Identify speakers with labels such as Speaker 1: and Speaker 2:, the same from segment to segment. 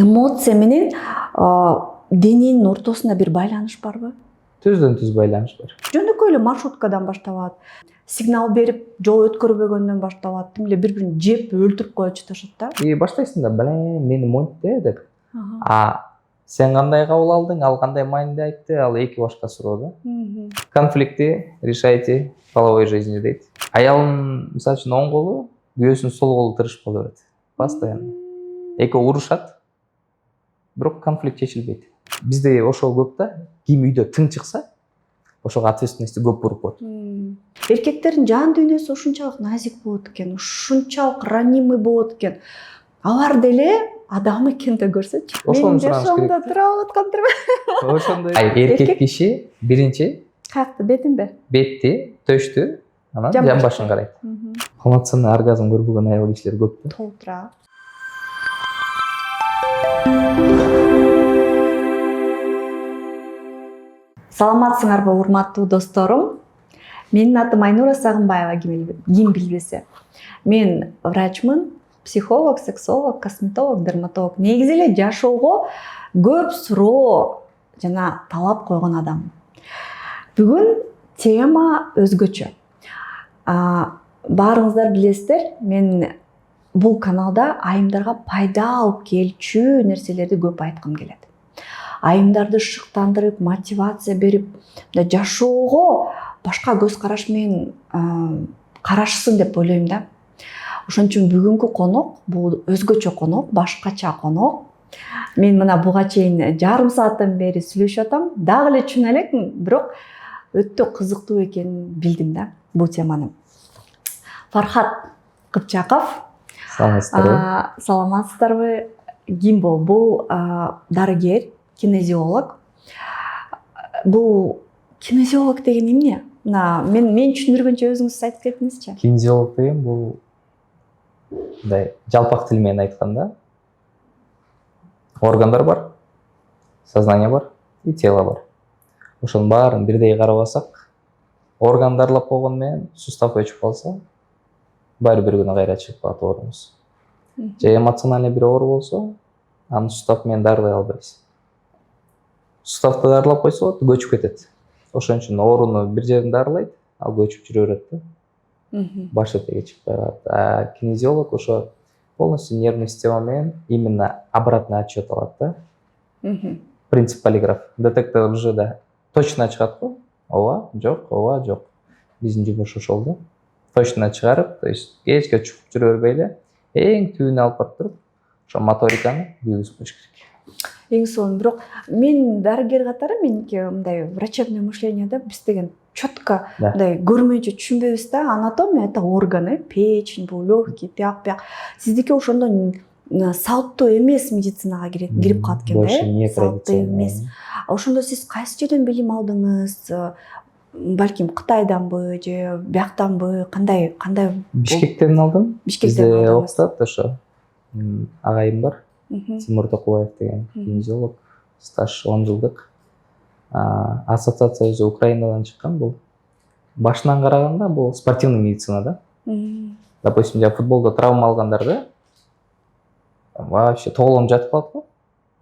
Speaker 1: эмоция менен дененин ортосунда бир байланыш барбы?
Speaker 2: Түздөн түз байланыш бар.
Speaker 1: Жөнөкөй эле маршруткадан башталат, сигнал берип жол өткөрбөгөндөн башталат, тим эле бири-бирин жеп өлтүрүп коюп жатышат да.
Speaker 2: Баштайсың да, мени монтте деп. Сен кандай кабыл алдың, ал кандай мааниде айтты, ал эки башка суроо да. Конфликтти решайте половой жизнью дейт. Аялым мисалы үчүн оң колу, күйөөсүн сол колу тырышып кала берет. Постоянно. Экөө урушат, бирок конфликт чечилбейт. Бизде ошол көп да. Ким үйдө тың чыкса, ошого ответственности көп буруп коет.
Speaker 1: Эркектердин жан дүйнөсү ушунчалык назик болот экен, ушунчалык ранимый болот экен. Алар деле адам экенин да көрсөчү.
Speaker 2: Ошону
Speaker 1: Менин
Speaker 2: сураш керек.
Speaker 1: жашоомдо туруп аткандыр.
Speaker 2: Ошондой. Эркек киши биринчи
Speaker 1: Каякта, бетинби?
Speaker 2: бетти, төштү, анан жан башын карайт. Полноценный оргазм көрбөгөн аял кишилер көп да.
Speaker 1: Толтура. Саламатсыңарбы, урматтуу досторум? Менин атым Айнура Сагынбаева, ким билбесе. Мен врачмын, психолог, сексолог, косметолог, дерматолог. Негизи эле жашоого көп суроо жана талап койгон адам. Бүгүн тема өзгөчө. Баарыңыздар билесиздер, мен бул каналда айымдарга пайда алып келчү нерселерди көп айткым келет. Айымдарды шыктандырып, мотивация берип, жашоого башка көз караш менен карашсын деп ойлойм да. Ошон үчүн бүгүнкү конок бул өзгөчө конок, башкача конок. Мен мына буга чейин жарым сааттан бери сүйлөшүп атам. Дагы эле чын элекмин, бирок өтө кызыктуу экенин билдим да бул теманы. Фархат Кыпчаков.
Speaker 2: Саламатсыздарбы?
Speaker 1: Саламатсыздарбы? Ким бул? Бул дарыгер, кинезиолог. Бул кинезиолог деген эмне? Мен түшүндүргөнчө өзүңүз айтып кетиңизчи.
Speaker 2: Кинезиолог деген бул жалпак тил менен айтканда органдар бар, сознание бар и тело бар. Ошонун баарын бирдей карабасак, органдарлап койгон менен сустав өчүп калса, баары бир күнү кайра чыгып калат оорубуз. Же эмоциональный бир оору болсо, аны сустав менен дарылай албайсыз. Суставды дарылап койсо болот, көчүп кетет. Ошон үчүн ооруну бир жерин дарылайт, ал көчүп жүрө берет да. Баш этеге чыкпай калат. Кинезиолог ошо полностью нервный система менен именно обратный отчет алат да. Принцип полиграф. Детектор ЖД точно чыгат го. Ооба, жок, ооба, жок. Биздин жумуш ошол да. Точно чыгарып, то есть кечке чукуп жүрө бербей эле, эң түбүнө алып барып туруп, ошо моториканы күйгүзүп коюш керек.
Speaker 1: Эң сонун, бирок мен дарыгер катары, меники мындай врачебное мышление да, биз деген четко мындай көрмөйчө түшүнбөйбүз да. Анатомия это органы, печень, бул легкий, тияк бияк. Сиздики ошондо салттуу эмес медицинага кирип калат экен да, салттуу эмес. Ошондо сиз кайсы жерден билим алдыңыз? Балким Кытайданбы же бияктанбы? Кандай?
Speaker 2: Бишкектен алдым.
Speaker 1: Бишкектен алдыңыз.
Speaker 2: Бизде окутат ошо агайым бар. Тимур Токубаев деген кинезиолог, стаж 10 жылдык. Ассоциация Украинадан чыккан бул. Башынан караганда бул спортивный медицина да. Допустим, футболдо травма алгандарды вообще тоголонуп жатып калат го.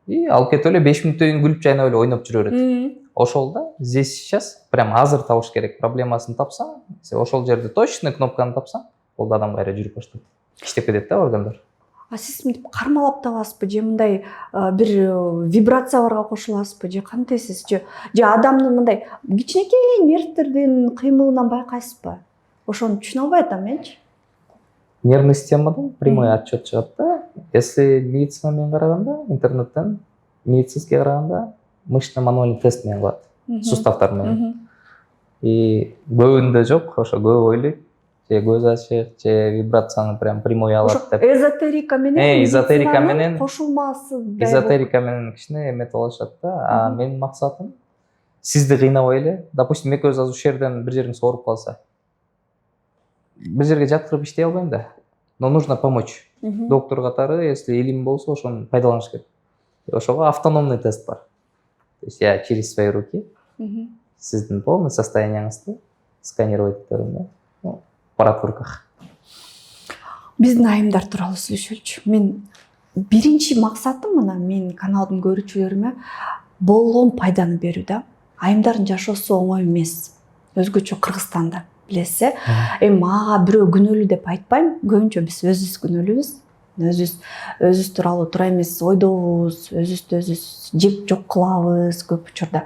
Speaker 2: И алып кетип эле 5 мүнөттөн кийин күлүп жайнап эле ойноп жүрө берет. Ошол да здесь сейчас прям азыр табыш керек. Проблемасын тапсаң, ошол жерде точно кнопканы тапсаң, ол адам кайра жүрүп баштайт. Иштеп кетет да органдар.
Speaker 1: Сиз мынтип кармалап табасызбы же мындай бир вибрацияларга кошуласызбы же кантесиз же адамдын мындай кичинекей нервтердин кыймылынан байкайсызбы? Ошону түшүнө албай атам менчи.
Speaker 2: Нервный системадан прямой отчет чыгат да. Если медицина менен караганда, интернеттен медицинский караганда мышечно-мануальный тест менен кылат. Суставтар менен. И көбүндө жок, ошо көп ойлойт. Же көз ачык, же вибрацияны прям прямой алат деп.
Speaker 1: Эзотерика менен кошулмасы.
Speaker 2: Эзотерика менен кичине эметип алышат да. Менин максатым сизди кыйнабай эле, допустим, экөөбүз азыр ушул жерден бир жериңиз ооруп калса, бир жерге жаткырып иштей албайм да. Но нужно помочь. Доктор катары, если илим болсо, ошону пайдаланыш керек. Ошого автономный тест бар. То есть я через свои руки сиздин полный состояниеңизди сканировать этерим да. Аппарат в руках.
Speaker 1: Биздин айымдар тууралуу сүйлөшөлүчү. Мен биринчи максатым мына менин каналдын көрүүчүлөрүмө болгон пайданы берүү да. Айымдардын жашоосу оңой эмес. Өзгөчө Кыргызстанда билесиз. Эми мага бирөө күнөөлүү деп айтпайм. Көбүнчө биз өзүбүз күнөөлүүбүз. Өзүбүз тууралуу туура эмес ойдобуз, өзүбүздү жеп жок кылабыз көп учурда.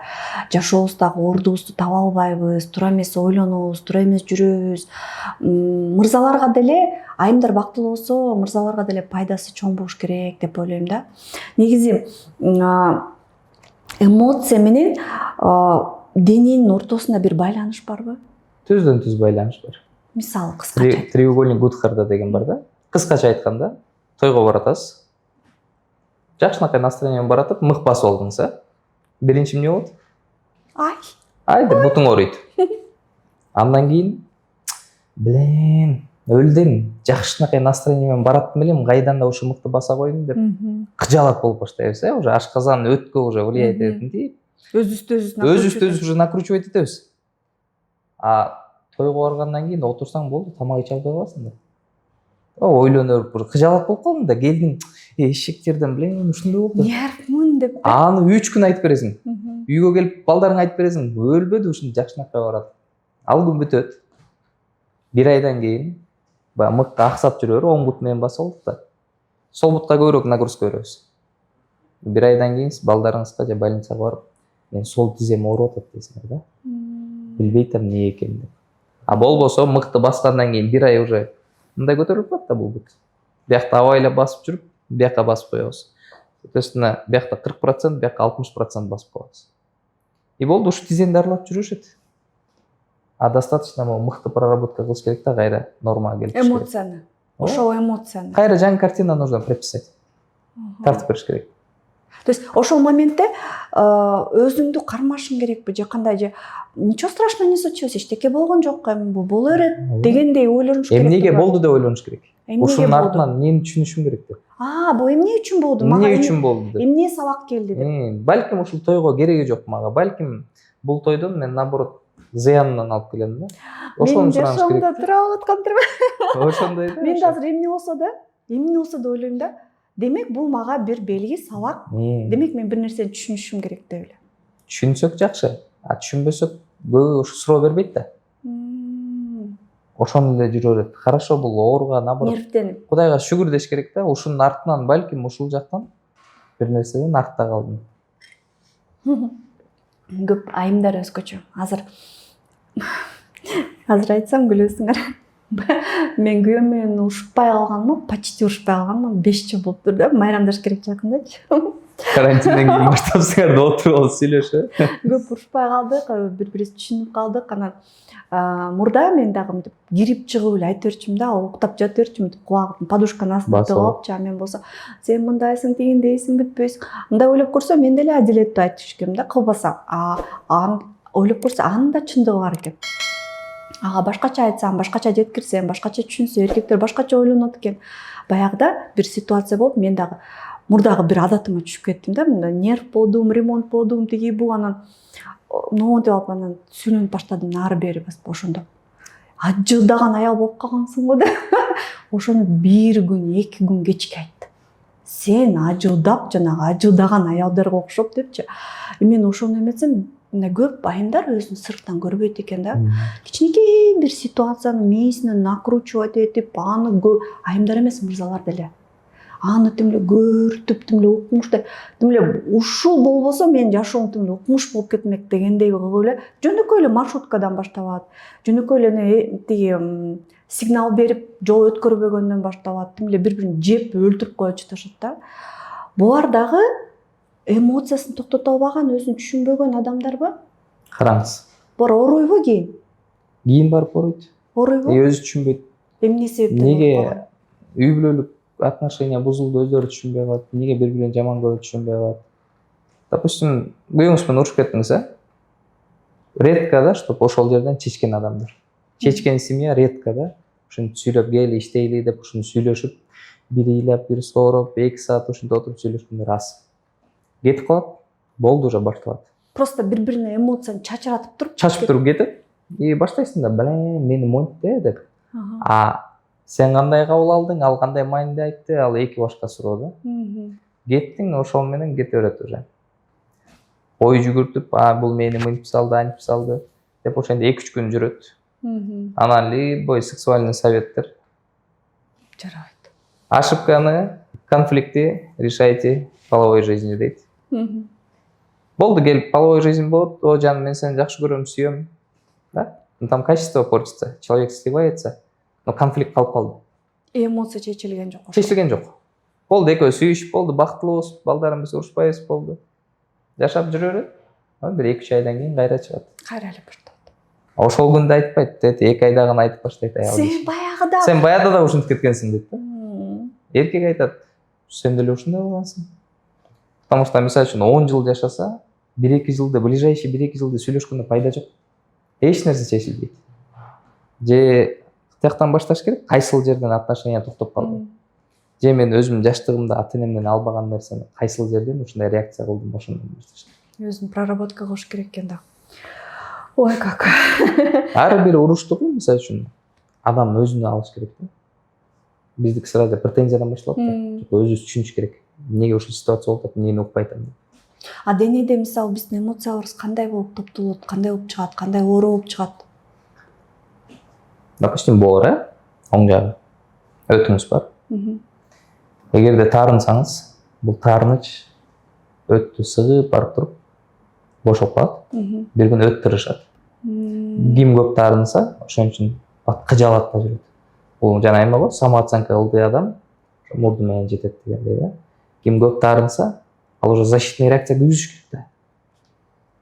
Speaker 1: Жашообуздагы ордубузду таба албайбыз, туура эмес ойлонобуз, туура эмес жүрөбүз. Мырзаларга деле айымдар бактылуу болсо, мырзаларга деле пайдасы чоң болуш керек деп ойлойм да. Негизи эмоция менен дененин ортосунда бир байланыш барбы?
Speaker 2: Түздөн түз байланыш бар.
Speaker 1: Мисалы кыскача.
Speaker 2: Треугольник Гутхарда деген бар да. Кыскача айтканда, тойго баратасыз. Жакшынакай настроение менен баратып, мык басып алдыңыз, биринчи эмне болот? Ай деп бутуң ооруйт. Андан кийин, өлдүм, жакшынакай настроение менен бараттым элем, кайдан да ушу мыкты баса койдум деп кыжалак болуп баштайбыз, уже ашказан өткө уже влиять этетинтип. Өзүбүздү уже накручивать этебиз. Тойго баргандан кийин отурсаң болду, тамак иче албай каласың да. Ойлонуп, кыжалак болуп калдым да, келдим, эшектерден ушундай болду.
Speaker 1: Нервмун деп.
Speaker 2: Аны 3 күн айтып бересиң. Үйгө келип балдарыңа айтып бересиң, өлбөдү, ушун жакшынакай барат. Ал күн бүтөт. 1 айдан кийин мыкка аксап жүрө берип, оң бут менен басып алдык да. Сол бутка көбүрөөк нагрузка беребиз. 1 айдан кийин балдарыңызга же больницага барып, мен сол тизем ооруп атат дейсиңер да. Билбей атам эмне экенин деп. Болбосо мыкты баскандан кийин 1 ай уже мындай көтөрүлүп калат да бул бут. Биякта абайлап басып жүрүп, бияка басып коебуз. Соответственно, биякта 40%, биякка 60% басып коебуз. Болду, ушу тиземди аралап жүрүшөт. Достаточно мыкты проработка кылыш керек да, кайра нормага келип чыгыш керек.
Speaker 1: Эмоцияны. Ошол эмоцияны.
Speaker 2: Кайра жаңы картина нужно прописать. Тартып бериш керек.
Speaker 1: То есть ошол моментте өзүңдү кармашың керекпи же кандай же ничего страшного не случилось, эчтеке болгон жок, эми бул боло берет дегендей ойлонуш керек.
Speaker 2: Эмнеге болду деп ойлонуш керек. Ушунун артынан эмнени түшүнүшүм керек деп.
Speaker 1: Бул эмне үчүн болду?
Speaker 2: Эмне үчүн болду деп.
Speaker 1: Эмне сабак келди деп.
Speaker 2: Балким ушул тойго кереги жок мага. Балким бул тойдон мен наоборот зыянынан алып келем да. Ошону сураныш керек.
Speaker 1: Мен жашоомдо тура аткандыр.
Speaker 2: Ошондой да.
Speaker 1: Мен азыр эмне болсо да ойлойм да. Демек бул мага бир белги, сабак. Демек мен бир нерсени түшүнүшүм керек деп эле.
Speaker 2: Түшүнсөк жакшы, түшүнбөсөк көбү ушу суроо бербейт да. Ошону эле жүрө берет. Хорошо, бул ооруган наоборот.
Speaker 1: Нервденип.
Speaker 2: Кудайга шүгүр деш керек да. Ушунун артынан балким ушул жактан бир нерседен артта калдым.
Speaker 1: Көп айымдар өзгөчө. Азыр айтсам күлөсүңөр. Мен күйөөм менен урушпай калганмын, почти урушпай калганмын, 5 жыл болуптур да, майрамдаш керек жакындачы.
Speaker 2: Карантинден кийин баштапсыңар да отуруп алып сүйлөшө.
Speaker 1: Көп урушпай калдык, бири-бирибизди түшүнүп калдык. Анан мурда мен дагы мынтип кирип чыгып эле айтып берчүмүн да, уктап жатып берчүмүн, кулагымдын подушканын астына тыгып алыпчы. Мен болсо сен мындайсың, тигиндейсиң, бүтпөйсүң. Мындай ойлоп көрсөм мен деле адилеттүү айтыш керекмин да, кылбасам. Ойлоп көрсө анын да чындыгы бар экен. Ага башкача айтсам, башкача жеткирсем, башкача түшүнсө, эркектер башкача ойлонот экен. Баягыда бир ситуация болуп, мен дагы мурдагы бир адатыма түшүп кеттим да, мындай нерв болдум, ремонт болдум, тиги бу, анан деп алып анан сүйлөнүп баштадым нары бери ошондо. Ажылдаган аял болуп калгансың го деп. Ошону 1 күн, 2 күн кечке айтты. Сен ажылдап, жанагы ажылдаган аялдарга окшоп депчи. Мен ошону эметсем, көп айымдар өзүн сырттан көрбөйт экен да. Кичинекей бир ситуацияны мээсине накручивать этип, аны айымдар эмес, мырзалар деле. Аны тим эле көрүтүп, тим эле укмуштар, тим эле ушул болбосо мен жашоом тим эле укмуш болуп кетмек дегендей кылып эле жөнөкөй эле маршруткадан башталат. Жөнөкөй эле тиги сигнал берип, жол өткөрбөгөндөн башталат. Тим эле бири-бирин жеп, өлтүрүп коюп жатышат да. Булар дагы эмоциясын токтото албаган, өзүн түшүнбөгөн адамдарбы?
Speaker 2: Караңыз.
Speaker 1: Булар ооруйбу кийин?
Speaker 2: Кийин барып ооруйт.
Speaker 1: Ооруйбу?
Speaker 2: Өзү түшүнбөйт.
Speaker 1: Эмне себептен?
Speaker 2: Неге үй бүлөлүк отношения бузулду, өздөрү түшүнбөй калат. Неге бири-бирин жаман көрүп түшүнбөй калат. Допустим, күйөөңүз менен урушуп кеттиңиз, редко да, чтоб ошол жерден чечкен адамдар. Чечкен семья редко да. Ушинтип сүйлөп кел, иштейли деп ушуну сүйлөшүп, бири ыйлап, бири сооруп, 2 саат ушинтип отуруп сүйлөшкөндөр аз. Кетип калат, болду уже башталат.
Speaker 1: Просто бири-бирине эмоцияны чачыратып туруп
Speaker 2: кетет. И баштайсың да, мени монтте деп. Сен кандай кабыл алдың, ал кандай мааниде айтты, ал эки башка суроо да. Кеттиң, ошол менен кете берет уже. Ой жүгүртүп, бул мени мынтип салды, антип салды деп ошондо 2-3 күн жүрөт. Анан любой сексуальный советтер.
Speaker 1: Жарабайт.
Speaker 2: Ошибканы, конфликти решайте половой жизнью дейт. Болду, келип половой жизнь болот. О, жаным, мен сени жакшы көрөм, сүйөм. Да? Но там качество портится, человек сливается, но конфликт калып калды.
Speaker 1: Эмоция чечилген жок.
Speaker 2: Чечилген жок. Болду, экөө сүйүшүп болду, бактылуу болуп, балдарыбыз урушпайбыз болду. Жашап жүрө берет. Бир 2-3 айдан кийин кайра чыгат.
Speaker 1: Кайра эле баштайт.
Speaker 2: Ошол күндө айтпайт, 2 айдагы айтып баштайт аял. Сен баягыда да ушинтип кеткенсиң дейт да. Эркек айтат, сен деле ушундай болгонсуң. Потому что мисалы үчүн 10 жыл жашаса, 1-2 жылда, ближайший 1-2 жылда сүйлөшкөндө пайда жок. Эч нерсе чечилбейт. Же тияктан башташ керек, кайсыл жерден отношения токтоп калды. Же мен өзүм жаштыгымда ата-энемден албаган нерсени кайсыл жерден ушундай реакция кылдым, ошондон башташ.
Speaker 1: Өзүн проработка кылыш керек экен да. Ой, как.
Speaker 2: Ар бир уруштугу мисалы үчүн адам өзүнө алыш керек да. Биздики сразу претензиядан башталат да. Өзүбүз түшүнүш керек. Эмнеге ушул ситуация болуп атат, эмнени укпай атам.
Speaker 1: Денеде мисалы биздин эмоцияларыбыз кандай болуп топтолот, кандай болуп чыгат, кандай оору болуп чыгат?
Speaker 2: Допустим, боор, оң жагы. Өтүңүз бар. Эгерде таарынсаңыз, бул таарыныч өттү сыгып барып туруп бошоп калат. Бир күн өт тырышат. Ким көп таарынса, ошон үчүн кыжалат да жүрөт. Бул жана эме го, самооценка ылдый адам мурду менен жетет дегендей да. Ким көп таарынса, ал уже защитный реакция көрсөтүш керек да.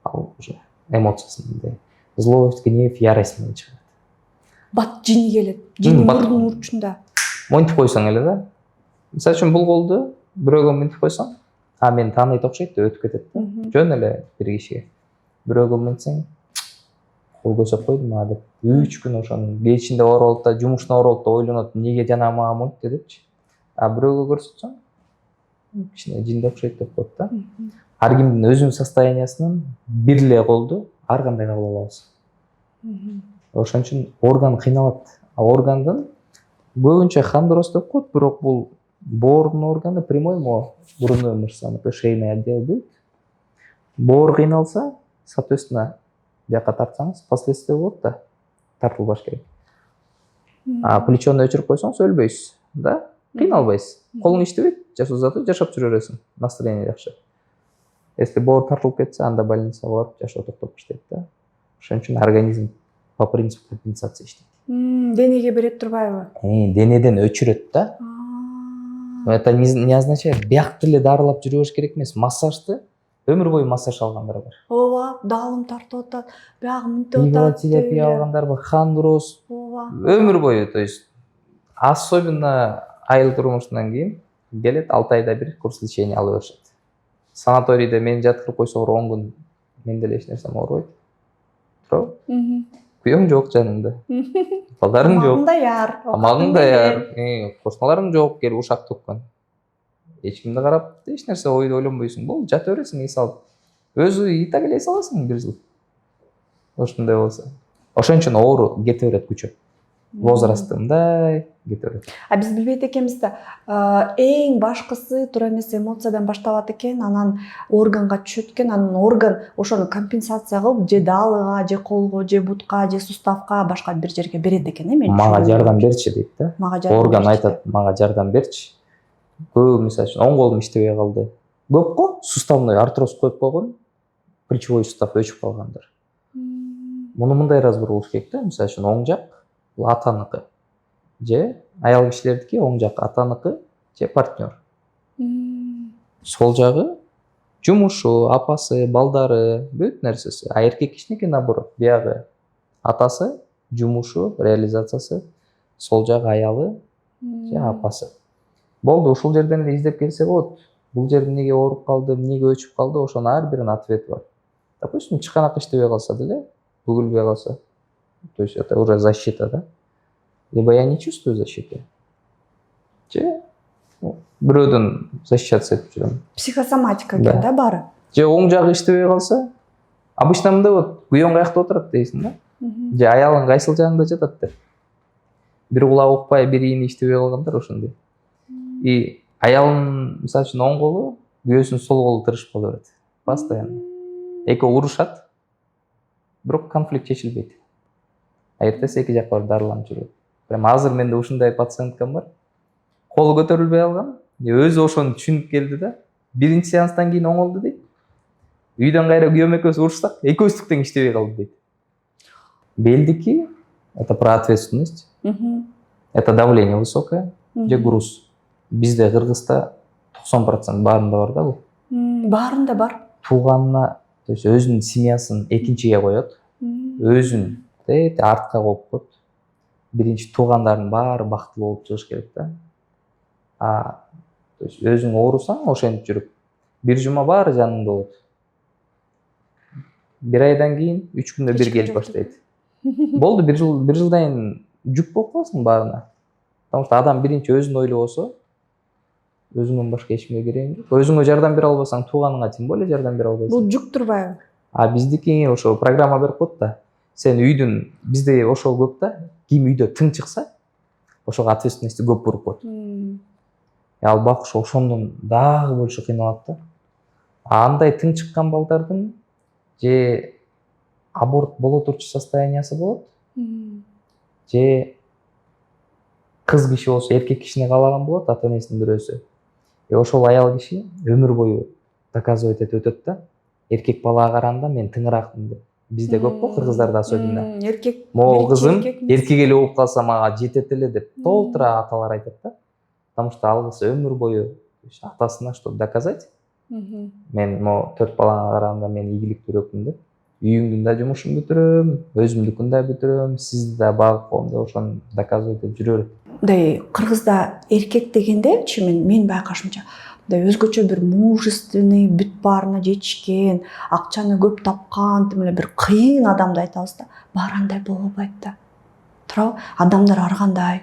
Speaker 2: Ал уже эмоциясындай злость, гнев, ярость менен чыгат.
Speaker 1: Бат жини келет. Жини мурдун урчунда.
Speaker 2: Монтип койсоң эле да. Мисалы үчүн бул колду бирөөгө мынтип койсоң, мени тааныйт окшойт деп өтүп кетет да. Жөн эле бир кишиге. Бирөөгө мынтсең, кол көсөп койдум деп 3 күн ошонун кечинде ооролот да, жумушуна ооролот да, ойлонот, эмнеге жана мага монтти депчи. Бирөөгө көрсөтсөң, кичине жинди окшойт деп коет да. Ар кимдин өзүнүн состояниясынан бир эле колду ар кандай кабыл алабыз. Ошон үчүн орган кыйналат. Органдын көбүнчө хондроз деп коет, бирок бул боордун органы прямой мо, грудной мышцаныкы, шейный отдел дейт. Боор кыйналса, соответственно, бияка тартсаңыз, последствия болот да, тартылбаш керек. Плечону өчүрүп койсоңуз өлбөйсүз, да? Кыйналбайсыз. Колуң иштебейт, жашоо заты жашап жүрө бересиң. Настроение жакшы. Если боор тартылып кетсе, анда больницага барып жашоо токтоп баштайт да. Ошон үчүн организм по принципу компенсация иштейт.
Speaker 1: Денеге берет турбайбы?
Speaker 2: Денеден өчүрөт да. Это не означает бияк деле дарылап жүрө бериш керек эмес. Массажды өмүр бою массаж алгандар бар.
Speaker 1: Ооба, даалым тартып атат, биягы мынтип атат.
Speaker 2: Психотерапия алгандар бар, хондроз. Өмүр бою, то есть особенно айыл турмушунан кийин келет, 6 айда бир курс лечения алып беришет. Санаторийде мени жаткырып койсоңор 10 күн мен деле эч нерсем оорубайт. Туурабы? Күйөөң жок жаныңда. Балдарың жок. Тамагың даяр. Кошуналарың жок, келип ушак төккөн. Эч кимди карап, эч нерсе ойлонбойсуң. Бул жата бересиң, ий салып. Өзү ита келе саласың бир жыл. Ошондой болсо. Ошон үчүн оору кете берет күчөп. Возрастымдай кете берет.
Speaker 1: Биз билбейт экенбиз да. Эң башкысы туура эмес эмоциядан башталат экен, анан органга түшөт экен, анан орган ошону компенсация кылып, же даалыга, же колго, же бутка, же суставка, башка бир жерге берет экен, мен.
Speaker 2: Мага жардам берчи дейт да. Орган айтат, мага жардам берчи. Көп мисалы үчүн оң колум иштебей калды. Көп го суставный артроз коюп койгон, плечевой сустав өчүп калгандар. Муну мындай разбор болуш керек да, мисалы үчүн оң жак бул атаныкы. Же аял кишилердики оң жак атаныкы, же партнер. Сол жагы жумушу, апасы, балдары, бүт нерсеси. А эркек кишиники наоборот, биягы атасы, жумушу, реализациясы, сол жагы аялы, же апасы. Болду, ушул жерден эле издеп келсе болот. Бул жер эмнеге ооруп калды, эмнеге өчүп калды, ошонун ар биринин ответи бар. Допустим, чыканак иштебей калса деле, бүгүлбөй калса. То есть это уже защита, да? Либо я не чувствую защиты. Же бирөөдөн защищаться этип жүрөм.
Speaker 1: Психосоматика экен да баары.
Speaker 2: Же оң жагы иштебей калса, обычно мындай болот, күйөөң каякта отурат дейсиң да? Же аялың кайсыл жагыңда жатат деп. бир кулагы укпай бир ийини иштебей калгандар ошондой. И аялым мисалы үчүн оң колу, күйөөсүнүн сол колу тырышып кала берет постоянно. Экөө урушат, бирок конфликт чечилбейт. Эртеси эки жак барып дарыланып жүрөт. Прям азыр менде ушундай пациенткам бар. Колу көтөрүлбөй калган, өзү ошону түшүнүп келди да, биринчи сеанстан кийин оңолду дейт. Үйдөн кайра күйөөм экөөбүз урушсак, экөөбүздүк тең иштебей калды дейт. Белдики это про ответственность. Это давление высокое, же груз. Бизде Кыргызда 90% баарында бар да бул.
Speaker 1: Баарында бар.
Speaker 2: Тууганына, то есть өзүнүн семьясын экинчиге коет, өзүн артка коюп коет. Биринчи туугандардын баары бактылуу болуп чыгыш керек да. То есть өзүң оорусаң ошентип жүрүп, бир жума баары жаныңда болот. Бир айдан кийин 3 күндө бир келип баштайт. Болду, бир жылдан кийин жүк болуп каласың баарына. Потому что адам биринчи өзүн ойлобосо, өзүңдөн башка эч кимге кереги жок. Өзүңө жардам бере албасаң, тууганыңа тем более жардам бере албайсың.
Speaker 1: Бул жүк турбайбы?
Speaker 2: Биздики ошо программа берип коет да. Сен үйдүн, бизде ошол көп да, ким үйдө тың чыкса, ошого ответственности көп буруп коет. Ал бакуш ошондон дагы больше кыйналат да. Андай тың чыккан балдардын же аборт боло турчу состояниясы болот, же кыз киши болсо эркек кишини каалаган болот, ата энесинин бирөөсү. Ошол аял киши өмүр бою доказывать этип өтөт да. Эркек балага караганда мен тыңыраакмын деп. Бизде көп го, кыргыздарда особенно.
Speaker 1: Эркек.
Speaker 2: Могу кызым эркек эле болуп калса мага жетет эле деп толтура аталар айтат да. Потому что ал кыз өмүр бою атасына чтобы доказать. Мен могу 4 балаңа караганда мен ийгиликтүүрөкмүн деп. Үйүңдүн да жумушун бүтүрөм, өзүмдүкүн да бүтүрөм, сизди да багып коем деп ошону доказывать этип жүрө берет.
Speaker 1: Мындай Кыргызда эркек дегендечи мен байкашымча мындай өзгөчө бир мужественный, бүт баарына жетишкен, акчаны көп тапкан, тим эле бир кыйын адамды айтабыз да. Баары андай боло албайт да. Туурабы? Адамдар ар кандай.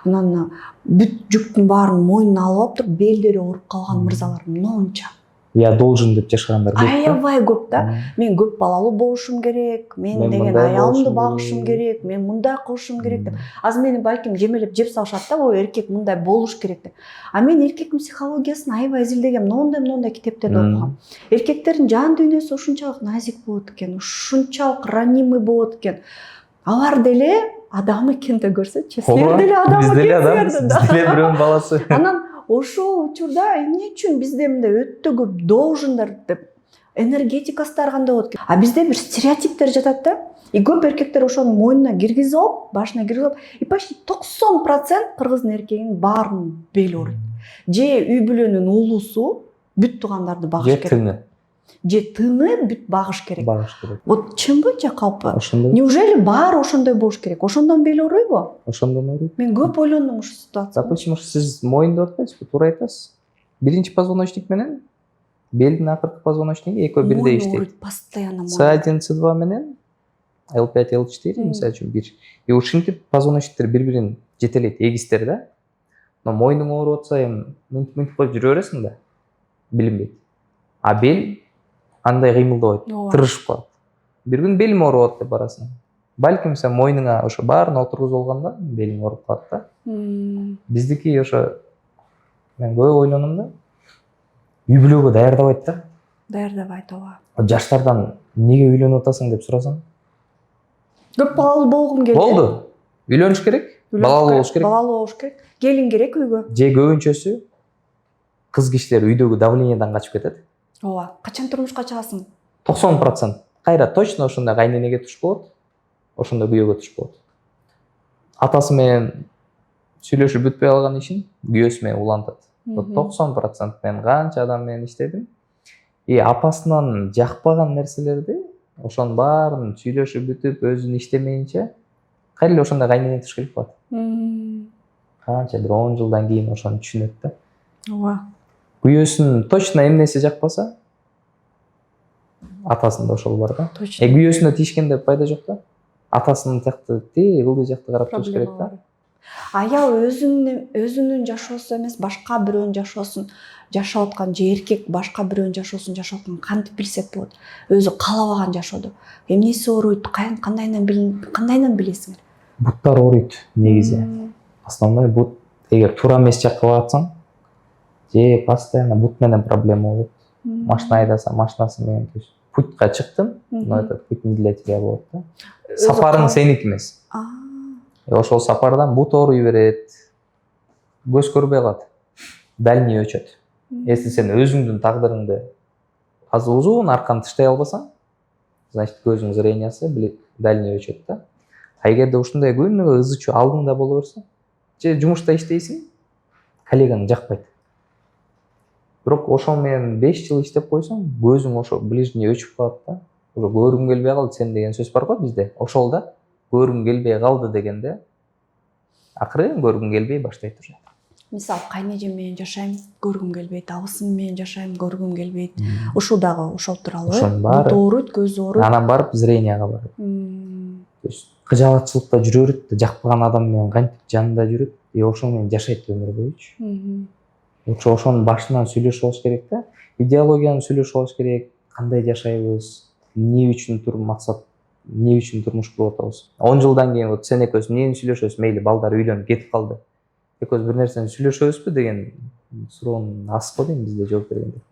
Speaker 1: Анан бүт жүктүн баарын мойнуна алып алып туруп, белдери ооруп калган мырзалар монча.
Speaker 2: Я должен деп жашагандар көп.
Speaker 1: Аябай көп да. Мен көп балалуу болушум керек, мен деген аялымды багышым керек, мен мындай кылышым керек деп. Азыр мени балким жемелеп жеп салышат да, ой эркек мындай болуш керек деп. Мен эркектин психологиясын аябай изилдегем, моундай китептерди окугам. Эркектердин жан дүйнөсү ушунчалык назик болот экен, ушунчалык ранимый болот экен. Алар деле адам экенди көрсөчү. Силер деле адам экенсиңер да.
Speaker 2: Биз деле бирөөнүн баласы.
Speaker 1: Анан ошол учурда эмне үчүн бизде мындай өтө көп должендар деп энергетикасы кандай болот экен. Бизде бир стереотиптер жатат да. И көп эркектер ошону мойнуна киргизип алып, башына киргизип алып, и почти 90% кыргыздын эркегинин баарынын бели ооруйт. Же үй бүлөнүн уулусу бүт туугандарды багыш керек. Же тыны бүт багыш керек. Вот чынбы же калпы? Неужели баары ошондой болуш керек? Ошондон бели ооруйбу?
Speaker 2: Ошондон ооруйт.
Speaker 1: Мен көп ойлондум ушул ситуацияда.
Speaker 2: Допустим, сиз моюндоп атпайсызбы? Туура айтасыз. Биринчи позвоночник менен белдин акыркы позвоночниги экөө бирдей иштейт.
Speaker 1: Постоянно
Speaker 2: C1, C2 менен L5, L4 мисалы үчүн бир. И ушинтип позвоночниктер бири-бирин жетелейт, эгистер да. Но мойнуң ооруп атса, эми мынтип коюп жүрө бересиң да. Билинбейт. Бел андай кыймылдабайт, тырышып калат. Бир күн белим ооруп атат деп барасың. Балким сен мойнуңа ошо баарын отургузуп алганда белиң ооруп калат да. Биздики ошо мен көп ойлондум да. Үй бүлөгө даярдабайт да.
Speaker 1: Даярдабайт ооба.
Speaker 2: Жаштардан неге үйлөнүп атасың деп сурасаң.
Speaker 1: Көп балалуу болгум келди.
Speaker 2: Болду. Үйлөнүш керек, балалуу болуш керек.
Speaker 1: Балалуу болуш керек. Келин керек үйгө.
Speaker 2: Же көбүнчөсү кыз кишилер үйдөгү давлениядан качып кетет.
Speaker 1: Ооба. Качан турмушка чыгасың?
Speaker 2: 90% кайра точно ошондой кайненеге туш болот, ошондой күйөөгө туш болот. Атасы менен сүйлөшүп бүтпөй калган ишин күйөөсү менен улантат. 90% мен канча адам менен иштедим. И апасынан жакпаган нерселерди ошонун баарын сүйлөшүп бүтүп өзүн иштемейинче кайра эле ошондой кайнене туш келип калат. Канча бир 10 жылдан кийин ошону түшүнөт да.
Speaker 1: Ооба.
Speaker 2: Күйөөсүн точно эмнеси жакпаса, атасында ошол бар да. Күйөөсүнө тийишкенде пайда жок да. Атасынын жакты, кылды жакты карап туруш керек да.
Speaker 1: Аял өзүнүн жашоосу эмес, башка бирөөнүн жашоосун жашап аткан, же эркек башка бирөөнүн жашоосун жашап аткан кантип билсек болот? Өзү каалабаган жашоодо. Эмнеси ооруйт, кандайынан билесиңер?
Speaker 2: Буттар ооруйт негизи. основной бут. Эгер туура эмес жакка баратсаң, же постоянно бут менен проблема болот. Машина айдасаң, машинасы менен, то есть путька чыктым, но этот путь не для тебя болот да. Сапарың сеники эмес. Ошол сапардан бут ооруй берет. Көз көрбөй калат. Дальний өчөт. Если сен өзүңдүн тагдырыңды азыр узун аркан тыштай албасаң, значит көзүң зрениясы дальний өчөт да. А эгерде ушундай күнүгө ыз ичүү алдыңда боло берсе, же жумушта иштейсиң, коллегаң жакпайт. Бирок ошол менен 5 жыл иштеп койсоң, көзүң ошо ближний өчүп калат да. Уже көргүм келбей калды сен деген сөз бар го бизде. Ошол да көргүм келбей калды дегенде акырын көргүм келбей баштайт уже.
Speaker 1: Мисалы кайнежем менен жашайм, көргүм келбейт, абысым менен жашайм, көргүм келбейт. Ушул дагы ошол тууралуу.
Speaker 2: Ошонун баары
Speaker 1: ооруйт, көз ооруйт.
Speaker 2: Анан барып зренияга барат. То есть кыжаатчылыкта жүрө берет да, жакпаган адам менен кантип жанында жүрөт, ошол менен жашайт өмүр боючу. Ошонун башынан сүйлөшүп алыш керек да. Идеологияны сүйлөшүп алыш керек. Кандай жашайбыз? Эмне үчүн максат? Эмне үчүн турмуш куруп атабыз? 10 жылдан кийин вот сен экөөбүз эмнени сүйлөшөбүз? Мейли балдар үйлөнүп кетип калды. Экөөбүз бир нерсени сүйлөшөбүзбү деген суроонун аз го дейм бизде жооп бергенде.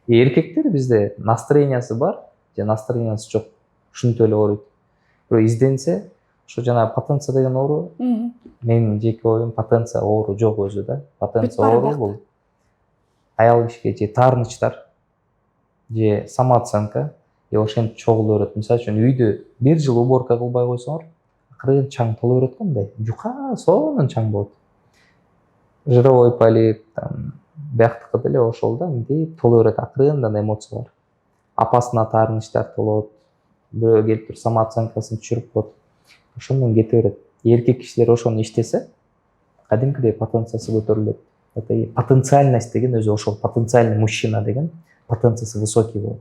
Speaker 2: Эркектер бизде настроениясы бар, же настроениясы жок. Ушинтип эле ооруйт. Бирок изденсе, ошо жанагы потенция деген оору, менин жеке оюм, потенция оору жок өзү да. Потенция оору бул аял кишиге же таарынычтар, же самооценка, ошентип чогулуп берет. Мисалы үчүн үйдө 1 жыл уборка кылбай койсоңор, акырын чаң толо берет го мындай. Жука сонун чаң болот. Жировой полип, бияктыкы деле ошол да, мынтип толо берет акырындан эмоциялар. Апасына таарынычтар толот. Бирөө келип туруп самооценкасын түшүрүп коет. Ошол менен кете берет. Эркек кишилер ошону иштесе, кадимкидей потенциясы көтөрүлөт. Это потенциальность деген өзү ошол потенциальный мужчина деген потенциясы высокий болот.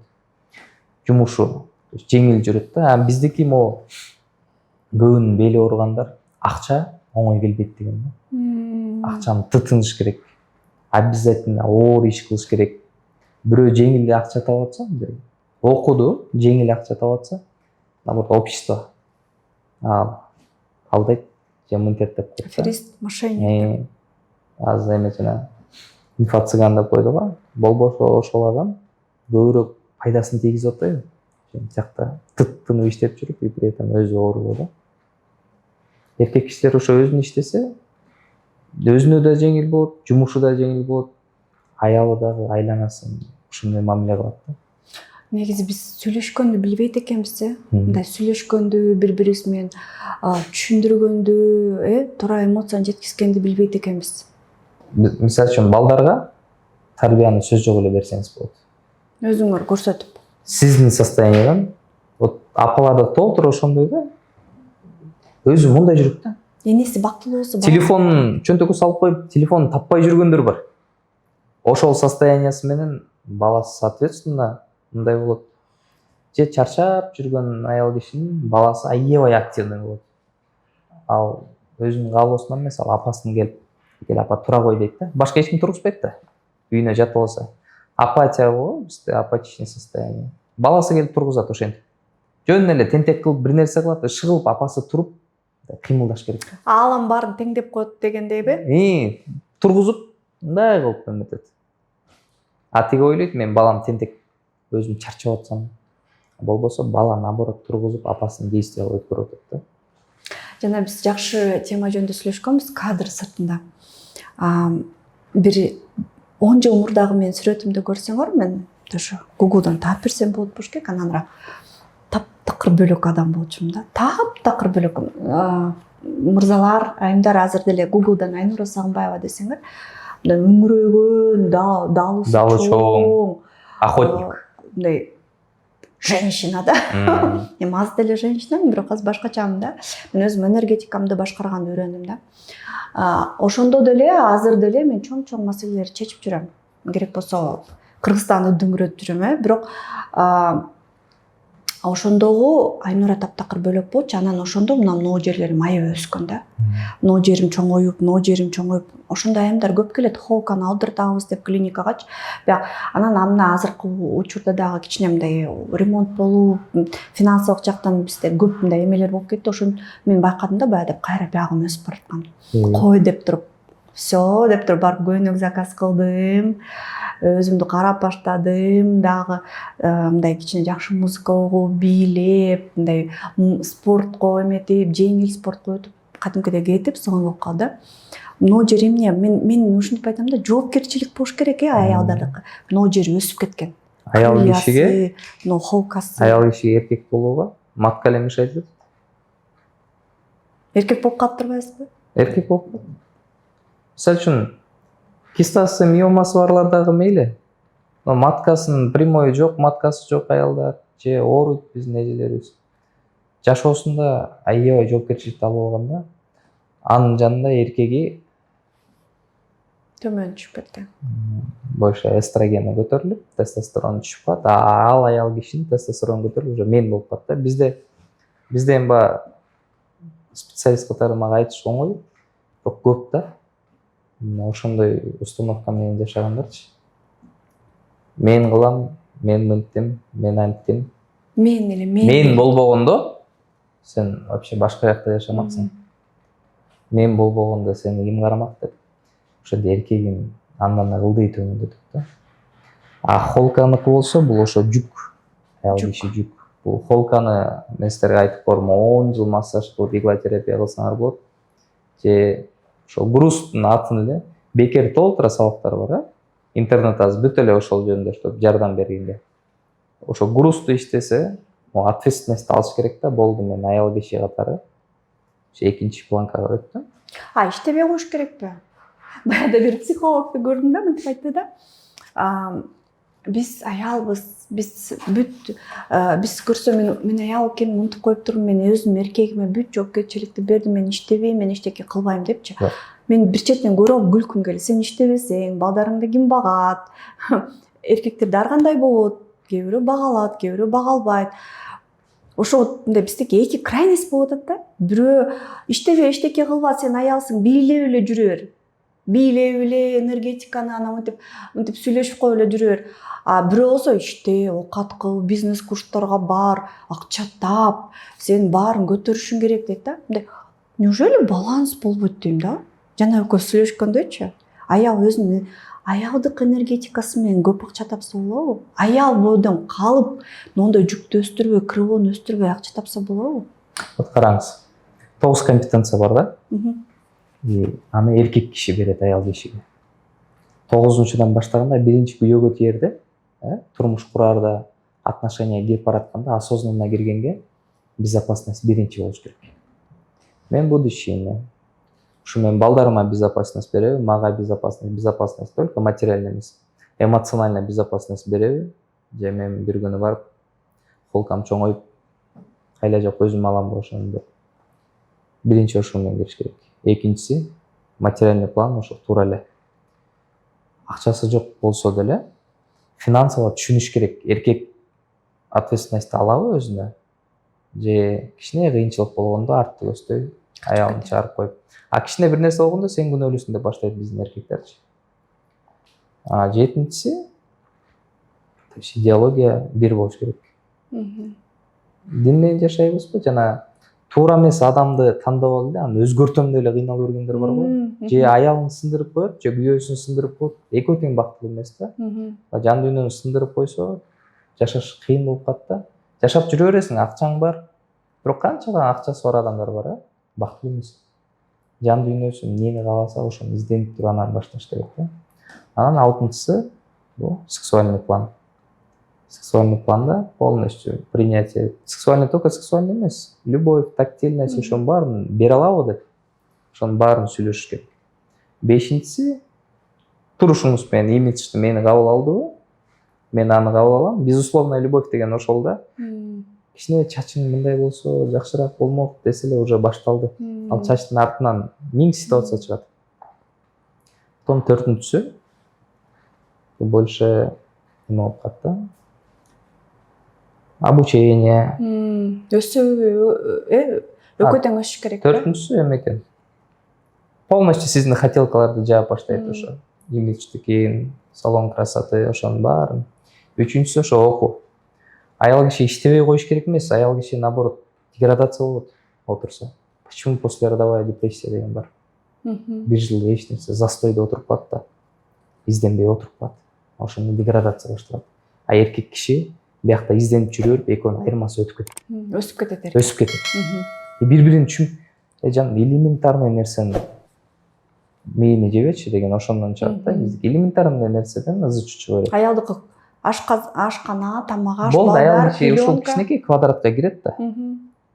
Speaker 2: Жумушу жеңил жүрөт да. Биздики могу көбүнүн бели ооругандар акча оңой келбейт деген да. Акчаны тытыныш керек. Обязательно оор иш кылыш керек. Бирөө жеңил акча таап атса, окуду, жеңил акча таап атса, наоборот общество алдайт, же мынтет деп коет.
Speaker 1: Аферист, мошенник.
Speaker 2: Азыр эме жана инфо-цыган деп койду го. Болбосо ошол адам көбүрөөк пайдасын тийгизип атпайбы? Жакта тыттынып иштеп жүрүп, и при этом өзү оорубу да. Эркек кишилер ошо өзүн иштесе, өзүнө да жеңил болот, жумушу да жеңил болот, аялы дагы, айланасын ушундай мамиле кылат да.
Speaker 1: Негизи биз сүйлөшкөндү билбейт экенбиз, мындай сүйлөшкөндү, бири-бирибиз менен түшүндүргөндү, туура эмоцияны жеткизгенди билбейт экенбиз.
Speaker 2: Мисалы үчүн балдарга тарбияны сөз жок эле берсеңиз болот.
Speaker 1: Өзүңөр көрсөтүп.
Speaker 2: Сиздин состояниядан, вот апаларда толтура ошондой да. Өзү мындай жүрөт да.
Speaker 1: Энеси бактылуу болсо,
Speaker 2: Телефонун чөнтөгү салып коюп, телефонун таппай жүргөндөр бар. Ошол состояниясы менен баласы соответственно мындай болот. Же чарчап жүргөн аял кишинин баласы аябай активный болот. Ал өзүнүн каалоосунан эмес, ал апасын келип, "Кел апа тура кой" дейт да. Башка эч ким тургузбайт да. Үйүнө жатып алса. Апатия го, бизде апатичный состояние. Баласы келип тургузат ошентип. Жөн эле тентек кылып бир нерсе кылат, ышык кылып апасы туруп кыймылдаш керек.
Speaker 1: Аалам баарын теңдеп коет дегендейби?
Speaker 2: Тургузуп мындай кылып эметет. А тиги ойлойт, мен балам тентек, өзүм чарчап атсам, болбосо бала наоборот тургузуп апасынын действияга өткөрүп атат да.
Speaker 1: Жана биз жакшы тема жөнүндө сүйлөшкөнбүз, кадр сыртында. Бир 10 жыл мурдагы менин сүрөтүмдү көрсөңөр, мен ошо Google'дан таап берсем болот болуш керек, анан таптакыр бөлөк адам болчумун да. Таптакыр бөлөк. Мырзалар, айымдар, азыр деле Google'дан Айнура Сагынбаева десеңер, мындай үңүрөйгөн, далы чоң,
Speaker 2: охотник.
Speaker 1: Мындай женщина да. Эми аз деле женщинамын, бирок азыр башкачамын да. Мен өзүм энергетикамды башкарганды үйрөндүм да. Ошондо деле, азыр деле мен чоң маселелерди чечип жүрөм. Керек болсо Кыргызстанды дүңгүрөтүп жүрөм, бирок Ошондогу Айнура таптакыр бөлөк болчу, анан ошондо мына жерлерим аябай өскөн да. Могу жерим чоңоюп, могу жерим чоңоюп, ошондой айымдар көп келет. Холканы алдыртабыз деп клиникагачы. Бирок анан амына азыркы учурда дагы кичине мындай ремонт болуп, финансылык жактан бизде көп мындай эмелер болуп кетти. Ошон мен байкадым да, баягы деп кайра биягым өсүп бараткан. Кой деп туруп, все деп туруп барып көйнөк заказ кылдым. Өзүмдү карап баштадым, дагы мындай кичине жакшы музыка угуп, бийлеп, мындай спортко эметип, жеңил спортко өтүп, кадимкидей кетип, сонун болуп калды. Могу жер эмне? Мен ушинтип айтам да, жоопкерчилик болуш керек аялдардыкы. Могу жери өсүп кеткен.
Speaker 2: Аял кишиге,
Speaker 1: холкасы.
Speaker 2: аял кишиге эркек болууга матка эле мешать этет.
Speaker 1: Эркек болуп калып турбайсызбы?
Speaker 2: Эркек болуп калат. Мисалы үчүн кистасы, миомасы барлар дагы мейли. Маткасынын прямой жок, маткасы жок аялдар же ооруйт биздин эжелерибиз. Жашоосунда аябай жоопкерчиликти алып алганда, анын жанында эркеги
Speaker 1: Төмөн түшүп кеткен.
Speaker 2: больше эстрогени көтөрүлүп, тестостерону түшүп калат. Ал аял кишинин тестостерону көтөрүлүп, уже мен болуп калат да. Бизде эми баягы специалист катары мага айтыш оңой, бирок көп да. Ошондой установка менен жашагандарчы. Мен кылам, мен мынттым, мен анттым. Мен болбогондо сен вообще башка жакта жашамаксың. Мен болбогондо сени ким карамак деп. Ошондо эркегим андан ылдый төмөндөтүп да. Холканыкы болсо бул ошо жүк. Аял киши жүк. Бул холканы мен силерге айтып көрөм, 10 жыл массаж кылып, иглотерапия кылсаңар болот. Же ошол грузтун атын эле бекер толтура сабактар бар, интернет азыр бүт эле ошол жөнүндө чтобы жардам бергенге. Ошо грузту иштесе, ответственность алыш керек да, болду мен аял киши катары экинчи планкага өттүм.
Speaker 1: Иштебей коюш керекпи? Баягы бир психологду көрдүм да, мынтип айтты да. Биз аялбыз, биз көрсө мен аял экенин мынтип коюп турмун, мен өзүм эркегиме бүт жоопкерчиликти бердим, мен иштебейм, мен эчтеке кылбайм депчи. Мен бир четинен көрүп алып күлкүм келет. Сен иштебесең, балдарыңды ким багат? Эркектерди ар кандай болот? Кээ бирөө багалат, кээ бирөө бага албайт. Ошо мындай биздеги эки крайность болуп атат да. Бирөө иштебей, эчтеке кылба, сен аялсың, бийлеп эле жүрө бер. Бийлеп эле энергетиканы анан мынтип сүйлөшүп коюп эле жүрө бер. Бирөө болсо иште, оокат кыл, бизнес курстарга бар, акча тап, сен баарын көтөрүшүң керек дейт да. Мындай неужели баланс болбойт дейм да? Жана экөө сүйлөшкөндөчү, аял өзүнүн аялдык энергетикасы менен көп акча тапса болобу? Аял бойдон калып, моундай жүктү өстүрбөй, крылону өстүрбөй акча тапса болобу?
Speaker 2: Вот караңыз, 9 компетенция бар да. Аны эркек киши берет аял кишиге. 9-дан баштаганда биринчи күйөөгө тиерде, турмуш кураарда, отношенияга кирип баратканда, осознанно киргенге безопасность биринчи болуш керек. Мен будущийме. Ушу мен балдарыма безопасность береби, мага безопасность только материальный эмес. Эмоциональный безопасность береби, же мен бир күнү барып, холкам чоңоюп, кайла жок өзүм алам ошону деп. Биринчи ошол менен кириш керек. Экинчиси, материальный план ошо туура эле. Акчасы жок болсо деле, финансылык түшүнүш керек. Эркек ответственность алабы өзүнө? Же кичине кыйынчылык болгондо артты көздөй, аялын чыгарып коюп. Кичине бир нерсе болгондо сен күнөөлүүсүң деп баштайт биздин эркектерчи. Жетинчиси, идеология бир болуш керек. Дин менен жашайбызбы, жана туура эмес адамды тандап алып эле аны өзгөртөм деп эле кыйналып жүргөндөр бар го. Же аялын сындырып коет, же күйөөсүн сындырып коет. Экөө тең бактылуу эмес да. Жан дүйнөнү сындырып койсо, жашаш кыйын болуп калат да. Жашап жүрө бересиң, акчаң бар. Бирок канча акчасы бар адамдар бар, бактылуу эмес. Жан дүйнөсү эмнени кааласа, ошону изденип туруп анан башташ керек да. Анан алтынчысы бул сексуальный план. Сексуальный планда полностью принятие. Сексуальный только сексуальный эмес. Любовь, тактильность, ошонун баарын бере алабы деп. Ошонун баарын сүйлөшүш керек. Бешинчиси, турушуңуз менен имиджди мени кабыл алдыбы? Мен аны кабыл алам. Безусловная любовь деген ошол да. Кичине чачың мындай болсо жакшыраак болмок десе эле уже башталды. Ал чачтын артынан 1000 ситуация чыгат. Потом төртүнчүсү больше эме болуп калат да. обучение.
Speaker 1: Экөө тең өсүш керек.
Speaker 2: Төртүнчүсү эме экен. Полностью сиздин хотелкаларды жаап баштайт ошо. Имидждики, салон красоты, ошонун баарын. Үчүнчүсү ошо окуу. Аял киши иштебей коюш керек эмес, аял киши наоборот деградация болот отурса. Почему послеродовая депрессия деген бар. Бир жыл эч нерсе застойдо отуруп калат да, изденбей отуруп калат. Ошондо деградация башталат. А эркек киши биякта изденип жүрө берип, экөөнүн айырмасы өтүп кетет.
Speaker 1: Өсүп кетет.
Speaker 2: Өсүп кетет. Бири-бирин жаным элементарный нерсени мээни жебечи деген ошондон чыгат да. Элементарный нерседен ызы чучу берет.
Speaker 1: Аялдыкы ашканаа, тамак аш,
Speaker 2: болду, аял
Speaker 1: балдар,
Speaker 2: киши ушул
Speaker 1: пеленка.
Speaker 2: кичинекей квадратка кирет да.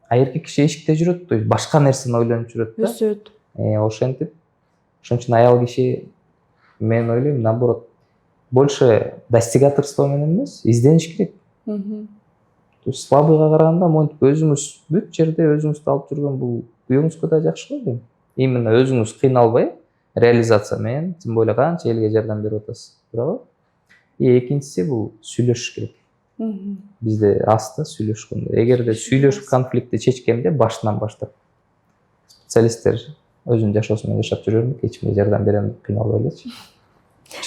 Speaker 2: А эркек киши эшикте жүрөт, то есть башка нерсени ойлонуп жүрөт да.
Speaker 1: Өсөт.
Speaker 2: Ошентип, ошон үчүн аял киши, мен ойлойм, наоборот, больше достигаторство менен эмес, издениш керек. То есть слабыйга караганда монтип өзүңүз бүт жерде өзүңүздү алып жүргөн бул күйөөңүзгө да жакшы го дейм. Именно өзүңүз кыйналбай, реализация менен, тем более канча элге жардам берип атасыз, туурабы? Экинчиси бул сүйлөшүш керек. Бизде аз да сүйлөшкөндө. Эгерде сүйлөшүп конфликтти чечкенде башынан баштап специалисттер өзүнүн жашоосу менен жашап жүрө бермек, эч кимге жардам берем деп кыйналбай элечи.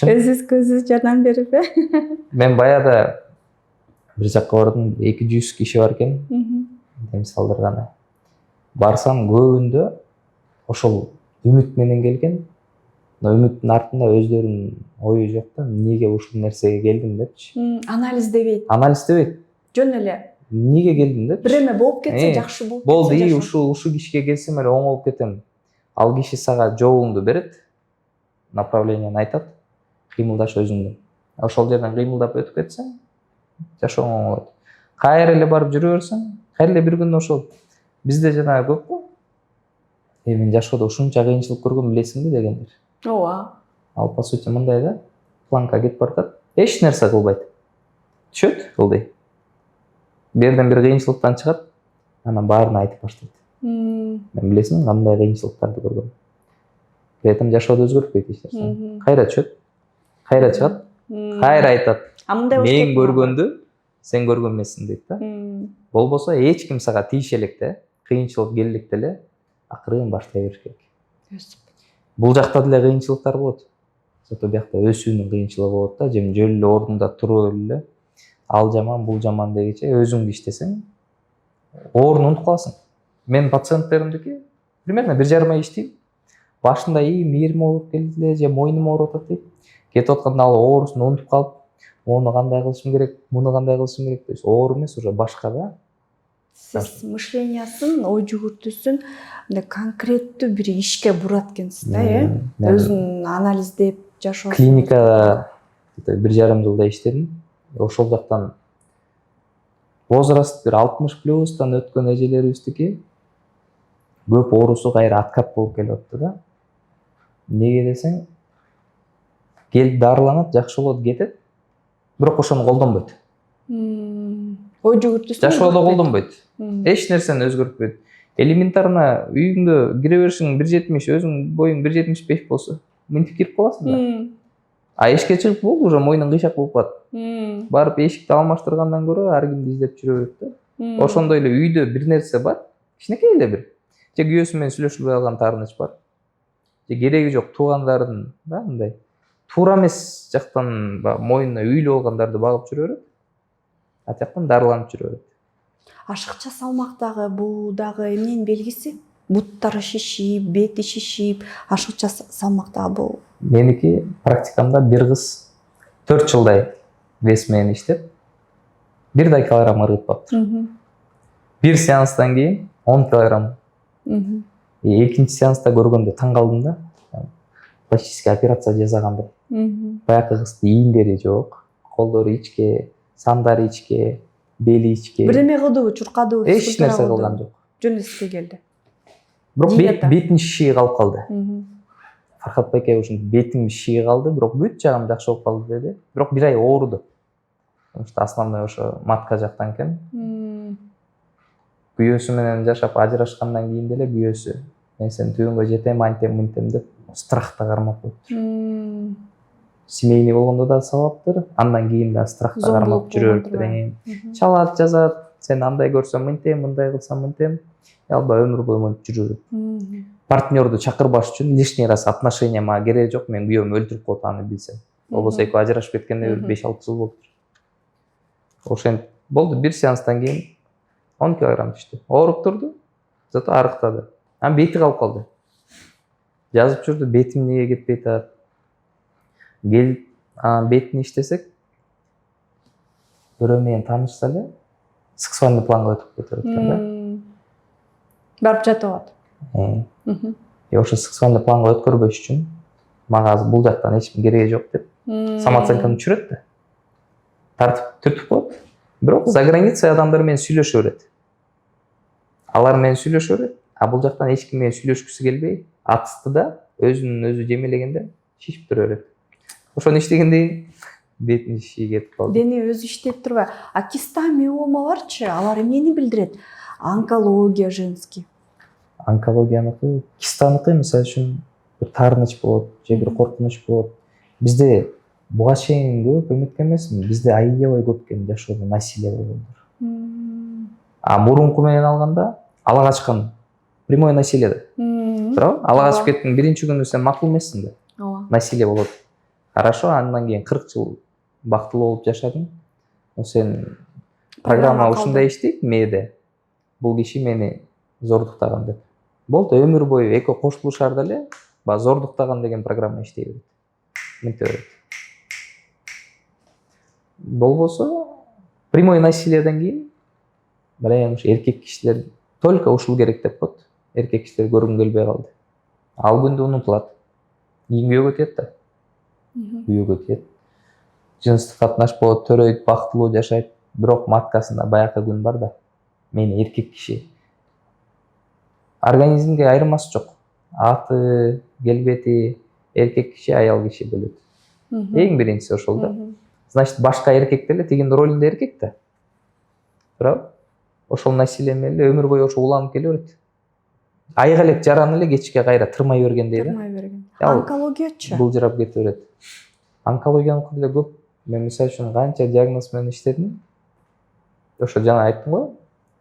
Speaker 1: Өзүбүзгө жардам берип
Speaker 2: Мен баягы бир жакка бардым, 200 киши бар экен. Дем салдырганы. Барсам көбүндө ошол үмүт менен келген. Но үмүттүн артында өздөрүнүн ою жок да, эмнеге ушул нерсеге келдим депчи. Анализдебейт.
Speaker 1: Жөн эле.
Speaker 2: Эмнеге келдим деп.
Speaker 1: Бир эме болуп кетсе жакшы болуп
Speaker 2: болду, ушул кишиге келсем эле оңолуп кетем. Ал киши сага жолуңду берет, направленияны айтат, кыймылдаш өзүңдүн. Ошол жерден кыймылдап өтүп кетсең, жашооң оңолот. Кайра эле барып жүрө берсең, кайра эле бир күн ошол. Бизде жана көп го. Мен жашоодо ушунча кыйынчылык көргөм билесиңби дегендер.
Speaker 1: Ооба.
Speaker 2: Ал по сути мындай да, планка кетип баратат, эч нерсе кылбайт. Түшөт кылдый. Берден бир кыйынчылыктан чыгат, анан баарын айтып баштайт. Мен билесиң кандай кыйынчылыктарды көргөм. При этом жашоодо өзгөртпөйт эч нерсе. Кайра түшөт, кайра чыгат, кайра айтат. Мен көргөндү сен көргөн эмессиң дейт да. Болбосо эч ким сага тийише электе, кыйынчылык келе электе эле акырын баштай бериш керек. Бул жакта деле кыйынчылыктар болот. Зато биякта өсүүнүн кыйынчылыгы болот да, жөн эле ордунда туруп эле ал жаман, бул жаман дегиче өзүңдү иштесең, оорун унутуп каласың. Мен пациенттеримдики примерно 1,5 ай иштейм. Башында мээрим ооруп келди эле, же мойнум ооруп атат дейт. Кетип атканда ал оорусун унутуп калып, муну кандай кылышым керек, муну кандай кылышым керек, то есть оору эмес, уже башка да.
Speaker 1: Сиз мышлениясын, ой жүгүртүүсүн конкреттүү бир ишке бурат экенсиз да, өзүн анализдеп жашоо.
Speaker 2: Клиникада 1,5 жылда иштедим. Ошол жактан возраст бир 60+ өткөн эжелерибиздики көп оорусу кайра откат болуп келип атты да. Неге десең, келип дарыланат, жакшы болот, кетет. Бирок ошону колдонбойт.
Speaker 1: Ой жүгүртүүсүн
Speaker 2: жашоодо колдонбойт. Эч нерсени өзгөртпөйт. Элементарно үйүңдө кире беришиң 1,70, өзүң боюң 1,75 болсо, мынтип кирип каласың да. А эшикке чыгып болду, уже мойнуң кыйшак болуп калат. Барып эшикти алмаштыргандан көрө ар кимди издеп жүрө берет да. Ошондой эле үйдө бир нерсе бар, кичинекей эле бир. Же күйөөсү менен сүйлөшүлбөй калган таарыныч бар. Же кереги жок туугандардын да мындай туура эмес жактан мойнуна үйлүү болгондорду багып жүрө берет. А тияктан дарыланып жүрө берет.
Speaker 1: Ашыкча салмактагы бул дагы эмненин белгиси? Буттары шишип, бети шишип, ашыкча салмактагы бул.
Speaker 2: Меники практикамда бир кыз 4 жылдай вес менен иштеп 1 килограмм ыргытып калыптыр. Бир сеанстан кийин 10 килограмм. Экинчи сеанста көргөндө таң калдым да. Пластический операция жасагандай. Баягы кыздын ийиндери жок, колдору ичке, сандары ичке, бели ичке.
Speaker 1: Бир эме кылдыбы, чуркадыбы?
Speaker 2: Эч нерсе кылган жок.
Speaker 1: Жөн эле сизге келди.
Speaker 2: Бирок бетин шишиги калып калды. Фархат байке ушун бетиң шишиги калды, бирок бүт жагым жакшы болуп калды деди. Бирок 1 ай ооруду. Потому что основной ошо матка жактан экен. Күйөөсү менен жашап ажырашкандан кийин деле күйөөсү мен сени түбүнгө жетем, антем, мынтем деп страхта кармап коюптур. семейный болгондо да сабаптыр, андан кийин да страхка кармап жүрө берет. Чалат, жазат, сен андай көрсөң мынтем, мындай кылсаң мынтем, албай өмүр бою монтип жүрө берет. Партнерду чакырбаш үчүн лишний раз отношения мага кереги жок, мен күйөөм өлтүрүп коет аны билсем. Болбосо экөө ажырашып кеткенде 5-6 жыл болуптур. Ошентип болду, бир сеанстан кийин 10 килограмм түштү. Ооруп турду, зато арыктады. Анан бети калып калды. Жазып жүрдү, бетим эмнеге кетпей атат. Келип, бетин иштесек, бирөө менен таанышса эле, сексуальный планга өтүп кетип экен да.
Speaker 1: Барып жатып алат.
Speaker 2: Ошо сексуальный планга өткөрбөш үчүн мага азыр бул жактан эч ким кереги жок деп самооценканы түшүрөт да. Тартып түртүп коет. Бирок за границей адамдар менен сүйлөшө берет. Алар менен сүйлөшө берет, а бул жактан эч ким менен сүйлөшкүсү келбей, атысты да өзүнүн өзү жемелегенде шишип тура берет. Ошону иштегенден кийин бетинин шиши кетип калды.
Speaker 1: Дени өзү иштеп турбай. А киста миома барчы, алар эмнени билдирет? Онкология женский.
Speaker 2: Онкологияныкы, кистаныкы мисалы үчүн бир таарыныч болот, же бир коркунуч болот. Бизде буга чейин көп эметкен эмесмин. Бизде аябай көп экен жашоодо насилие болгондор. А мурунку менен алганда ала качкан прямой насилие да. Туурабы? Ала качып кеттиң, биринчи күнү сен макул эмессиң да.
Speaker 1: Ооба.
Speaker 2: Насилие болот. Хорошо, андан кийин 40 жыл бактылуу болуп жашадың. Сен программа ушундай иштейт мээде. Бул киши мени зордуктаган деп. Болду, өмүр бою экөө кошулушар деле, баягы зордуктаган деген программа иштей берет. Мынте берет. Болбосо, прямой насилиеден кийин билем ушу эркек кишилер только ушул керек деп коет. Эркек кишилер көргүм келбей калды. Ал күндө унутулат. Кийин күйөөгө тиет да. Күйөөгө тиет. Жыныстык катнаш болот, төрөйт, бактылуу жашайт. Бирок маткасында баягы күн бар да. Мен эркек киши. Организмге айырмасы жок. Аты, келбети, эркек киши, аял киши бөлөт. Эң биринчиси ошол да. Значит, башка эркек деле тигин ролунда эркек да. Туурабы? Ошол насилие менен эле өмүр бою ошо уланып келе берет. Айга элек жараны эле кечке кайра тырмай бергендей да.
Speaker 1: Тырмай берген. Онкологиячы?
Speaker 2: Булжырап кете берет. Онкологияныкы деле көп. Мен мисалы үчүн канча диагноз менен иштедим. Ошо жана айттым го.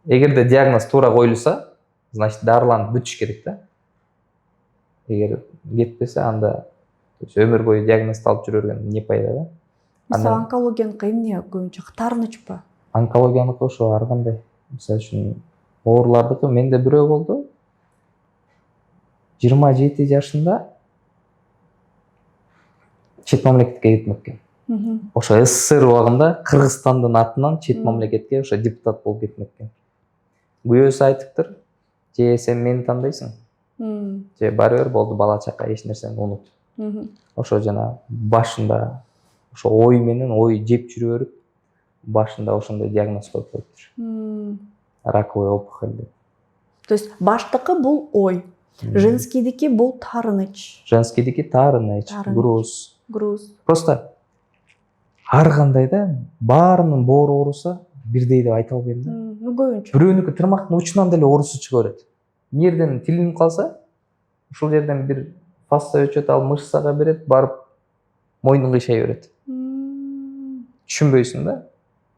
Speaker 2: Эгерде диагноз туура коюлса, значит, дарыланып бүтүш керек да. Эгер кетпесе, анда өмүр бою диагноздалып жүрө берген не пайда да.
Speaker 1: Мисалы, онкологияныкы эмне көбүнчө таарынычпы?
Speaker 2: Онкологияныкы ошо ар кандай. Мисалы үчүн оорулардыкы менде бирөө болду. 27 жашында чет мамлекетке кетмек экен. Ошо СССР убагында Кыргызстандын атынан чет мамлекетке ошо депутат болуп кетмек экен. Күйөөсү айтыптыр, же сен мени тандайсың, же бара бер, болду, бала чака, эч нерсени унут. Ошо жана башында ошо ой менен ой жеп жүрө берип, башында ошондой диагноз коюп коюптур. Раковый опухоль деп.
Speaker 1: То есть баштыкы бул ой, женскийдики бул таарыныч.
Speaker 2: Женскийдики таарыныч, груз. Просто ар кандай да баарынын боору ооруса бирдей деп айта албайм да.
Speaker 1: Көбүнчө.
Speaker 2: Бирөөнүкү тырмактын учунан деле оорусу чыга берет. Эмнерден тилинип калса, ушул жерден бир фасса өчөт, ал мышцага берет, барып мойнун кыйшай берет. Түшүнбөйсүң да.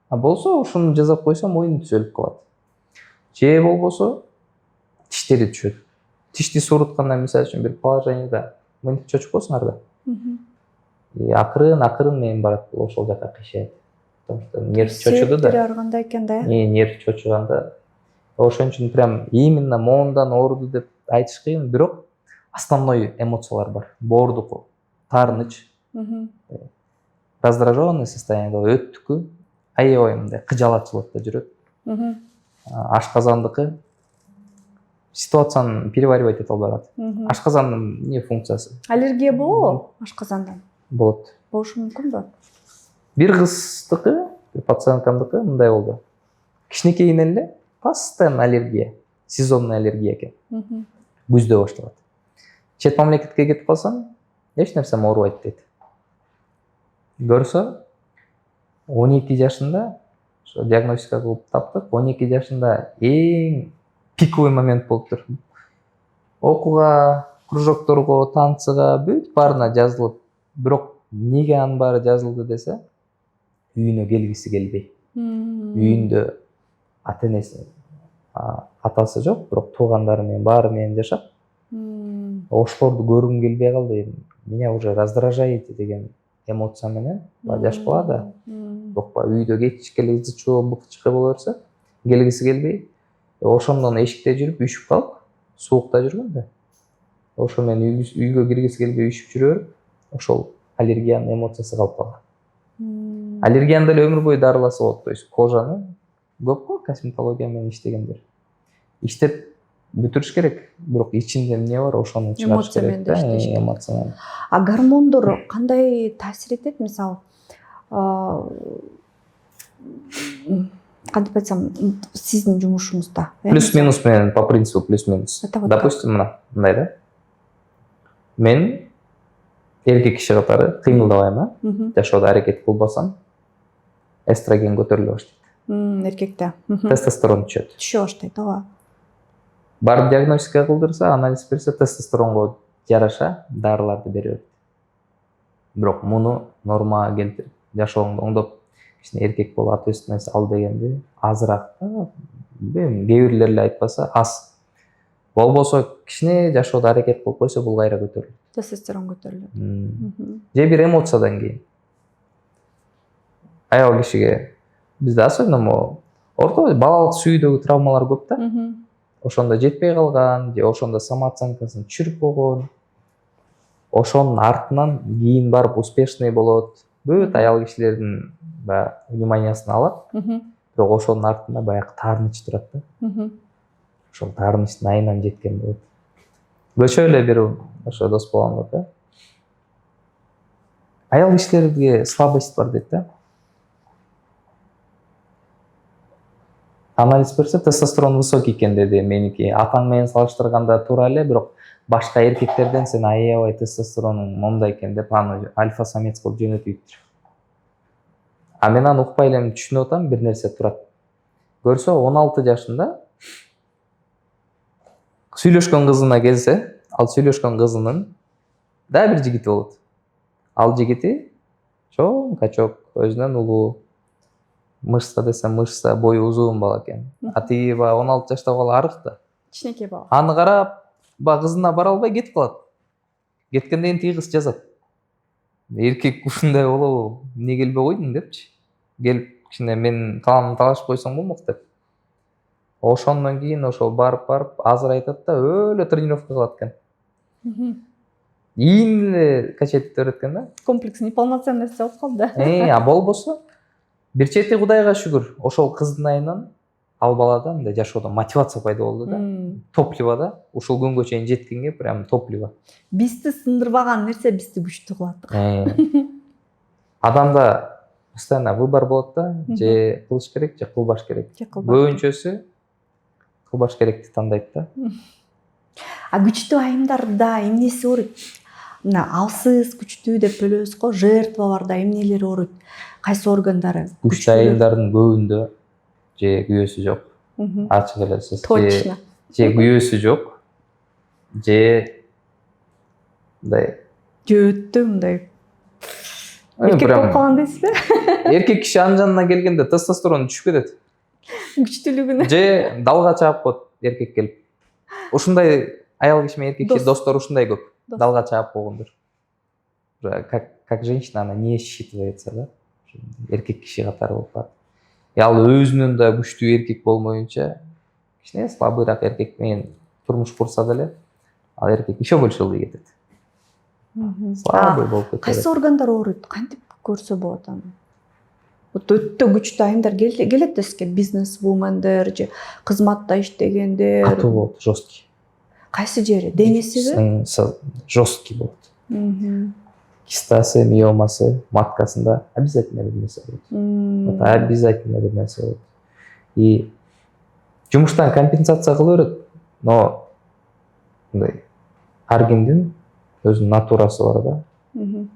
Speaker 2: А болсо ушуну жасап койсо мойну түзөлүп калат. Же болбосо тиштери түшөт. Тишти суурутканда мисалы үчүн бир положенияда мынтип чочуп койсуңар да. Акырын менен барат, ошол жака кыйшайт. Потому что нерв чочуду да.
Speaker 1: Ар кандай экен да.
Speaker 2: Нерв чочуганда ошон үчүн прям именно моундан ооруду деп айтыш кыйын, бирок основной эмоциялар бар. Боордуку таарыныч, раздраженный состояние, өттүкү аябай мындай кыжалатчылыкта жүрөт. Ашказандыкы ситуацияны переваривать эте албай калат. Ашказандын эмне функциясы?
Speaker 1: Аллергия болобу ашказандан?
Speaker 2: Болот.
Speaker 1: Болушу мүмкүнбү?
Speaker 2: Бир кыздыкы, пациенткамдыкы мындай болду. Кичинекейинен эле постоянно аллергия, сезонный аллергия экен. Күздө башталат. Чет мамлекетке кетип калсам, эч нерсем оорубайт дейт. Көрсө 12 жашында ошо диагностика кылып таптык. 12 жашында эң пиковый момент болуптур. Окууга, кружокторго, танцыга бүт баарына жазылып, бирок Неге анын баары жазылды десе, үйүнө келгиси келбей. Үйүндө ата энеси, атасы жок, бирок туугандары менен баары менен жашап, ошолорду көргүм келбей калды. Меня уже раздражает деген эмоция менен жаш балада. Бирок үйдө кечке эле ызы чуу быкчыкы боло берсе, келгиси келбей, ошондон эшикте жүрүп үшүп калып, суукта жүргөн да. Ошо менен үйгө киргиси келбей үшүп жүрө берип, ошол аллергиянын эмоциясы калып калган. Аллергияны деле өмүр бою дарыласа болот. То есть кожаны көп го косметология менен иштегендер. Иштеп бүтүрүш керек, бирок ичинде эмне бар, ошону чыгарыш керек да, эмоция менен.
Speaker 1: А гормондор кандай таасир этет? Мисалы, кантип айтсам, сиздин жумушуңузда?
Speaker 2: Плюс-минус менен, по принципу плюс-минус. Допустим, мындай да. Мен эркек киши катары кыймылдабайм, жашоодо аракет кылбасам, эстроген көтөрүлө баштайт.
Speaker 1: Эркекте
Speaker 2: Тестостерон түшө
Speaker 1: баштайт, ооба.
Speaker 2: Барып диагностика кылдырса, анализ берсе, тестостеронго жараша дарыларды бере берет. Бирок муну нормага келтирип, жашооңду оңдоп, кичине эркек болуп ответственность ал дегенди азыраак да, кээ бирлер эле айтпаса аз. Болбосо кичине жашоодо аракет кылып койсо, бул кайра көтөрүлөт.
Speaker 1: Тестостерон көтөрүлөт.
Speaker 2: Же бир эмоциядан кийин. Аял кишиге бизде особенно орто балалык сүйүүдөгү травмалар көп да. Ошондо жетпей калган, же ошондо самооценкасын түшүрүп койгон. Ошонун артынан кийин барып успешный болот. Бүт аял кишилердин баягы вниманиясын алат. Бирок ошонун артында баягы таарыныч турат да. Ошол таарынычтын айынан жеткен болот. Көчө эле бир ошо дос болгондо да. Аял кишилерге слабость бар дейт да. Анализ берсе, тестостерон высокий экен деди. Меники атаң менен салыштырганда туура эле, бирок башка эркектерден сен аябай тестостеронуң мондай экен деп аны альфа самец кылып жөнөтүптүр. А мен аны укпай эле түшүнүп атам, бир нерсе турат. Көрсө 16 жашында сүйлөшкөн кызына келсе, ал сүйлөшкөн кызынын да бир жигити болот. Ал жигити чоң качок, өзүнөн улуу. Мышца десе мышца, бою узун бала экен. А тиги 16 жаштагы бала арык да.
Speaker 1: Кичинекей бала.
Speaker 2: Аны карап, кызына бара албай кетип калат. Кеткенден кийин тиги кыз жазат. Эркек ушундай болобу? Эмне келбей койдуң депчи. Келип кичине мен каламды талашып койсоң болмок деп. Ошондон кийин ошол барып азырайтат да, өлө тренировка кылат экен. Ийин эле качать ете берет экен да.
Speaker 1: Комплекс неполноценности болуп калды.
Speaker 2: А болбосо бир чети Кудайга шүгүр, ошол кыздын айынан ал балада мындай жашоодо мотивация пайда болду да. Топливо да. Ушул күнгө чейин жеткенге прям топливо.
Speaker 1: Бизди сындырбаган нерсе бизди күчтүү кылат.
Speaker 2: Адамда постоянно выбор болот да, же кылыш керек, же кылбаш керек. Көбүнчөсү кылбаш керекти тандайт да.
Speaker 1: А күчтүү айымдарда эмнеси ооруйт? Мына алсыз күчтүү деп бөлөбүз го, жертваларда эмнелери ооруйт? Кайсы органдары?
Speaker 2: Күчтүү айымдардын көбүндө же күйөөсү жок. Ачык эле сөз.
Speaker 1: Точно.
Speaker 2: Же күйөөсү жок, же мындай
Speaker 1: жөөттү мындай эркек болуп калган дейсизби?
Speaker 2: Эркек киши анын жанына келгенде тестостерон түшүп кетет.
Speaker 1: Күчтүүлүгүнө.
Speaker 2: Же далга чаап коет эркек келип. Ушундай аял киши менен эркек киши достор ушундай көп. Далга чаап койгондор. Как женщина она не считывается, да? Эркек киши катары болуп калат. Ал өзүнүн да күчтүү эркек болмоюнча, кичине слабыйраак эркек менен турмуш курса деле, ал эркек еще больше ылдый кетет. Слабый болуп кетет.
Speaker 1: Кайсы органдар ооруйт? Кантип көрсө болот аны? Өтө күчтүү айымдар келет да сизге, бизнес-вумендер же кызматта иштегендер.
Speaker 2: Катуу болот, жесткий.
Speaker 1: Кайсы жери? Денесиби?
Speaker 2: Жесткий болот. Кистасы, миомасы, маткасында обязательно бир нерсе болот. Обязательно бир нерсе болот. И жумуштан компенсация кыла берет, но мындай ар кимдин өзүнүн натурасы бар да.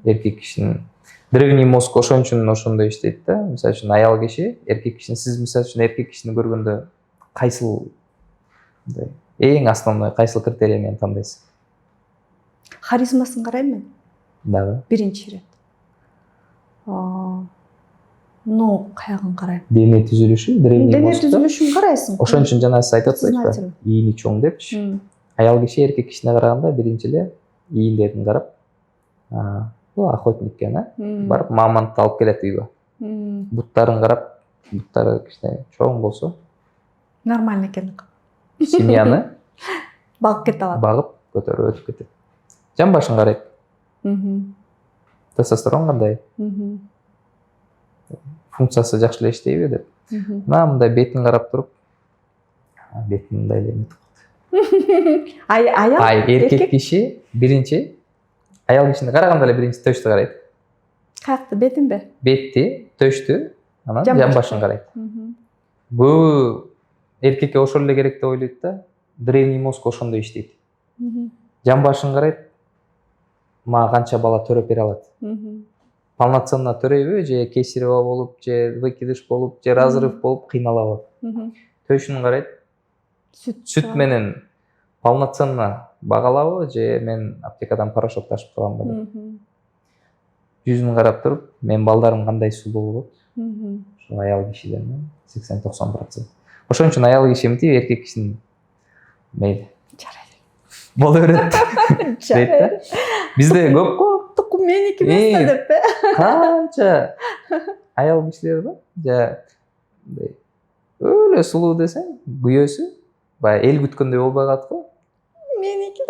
Speaker 2: Эркек кишинин древний мозг ошон үчүн ошондой иштейт да. Мисалы үчүн аял киши, эркек кишини сиз мисалы үчүн эркек кишини көргөндө кайсыл мындай эң основной кайсыл критерий менен тандайсыз?
Speaker 1: Харизмасын карайм мен.
Speaker 2: Дагы.
Speaker 1: Биринчи ирет. Ну, каягын карайм.
Speaker 2: Дене түзүлүшү, древний
Speaker 1: Дене
Speaker 2: мозгда.
Speaker 1: түзүлүшүн карайсың.
Speaker 2: Ошон үчүн жана сиз айтып атпайсызбы?
Speaker 1: Подсознательно.
Speaker 2: Ийини чоң депчи. Аял киши эркек кишине караганда биринчи эле ийиндерин карап, бул охотник экен, барып мамонтты алып келет үйгө. Буттарын карап, буттары кичине чоң болсо,
Speaker 1: Нормально экен.
Speaker 2: семьяны
Speaker 1: Багып кете алат.
Speaker 2: багып көтөрүп өтүп кетет. Жан башын карайт. Тестостерон кандай? Функциясы жакшы эле иштейби деп. Мындай бетин карап туруп, бетин мындай эле эмитип
Speaker 1: Аял
Speaker 2: эркек киши биринчи аял кишини караганда эле биринчи төштү карайт.
Speaker 1: Каякты, бетинби?
Speaker 2: Бетти, төштү, анан
Speaker 1: Жан
Speaker 2: жан
Speaker 1: башын.
Speaker 2: башын карайт. Көбү эркекке ошол эле керек деп ойлойт да. Древний мозг ошондой иштейт. Жан башын карайт, мага канча бала төрөп бере алат. Полноценно төрөйбү, же кесарево болуп, же выкидыш болуп, же разрыв болуп кыйналабы. Төшүн карайт. Сүт менен полноценно багалабы, же мен аптекадан порошок ташып каламбы деп. Жүзүн карап туруп, мен балдарым кандай сулуу болот. Ошол аял кишиден 80-90%. Ошон үчүн аял киши эмтип, эркек кишинин мейли боло берет дейт да. Бизде көп го.
Speaker 1: Туку меники эмес деп.
Speaker 2: Канча аял кишилер бар, жа өлө сулуу десең, күйөөсү баягы эл күткөндөй болбой калат го.
Speaker 1: Меники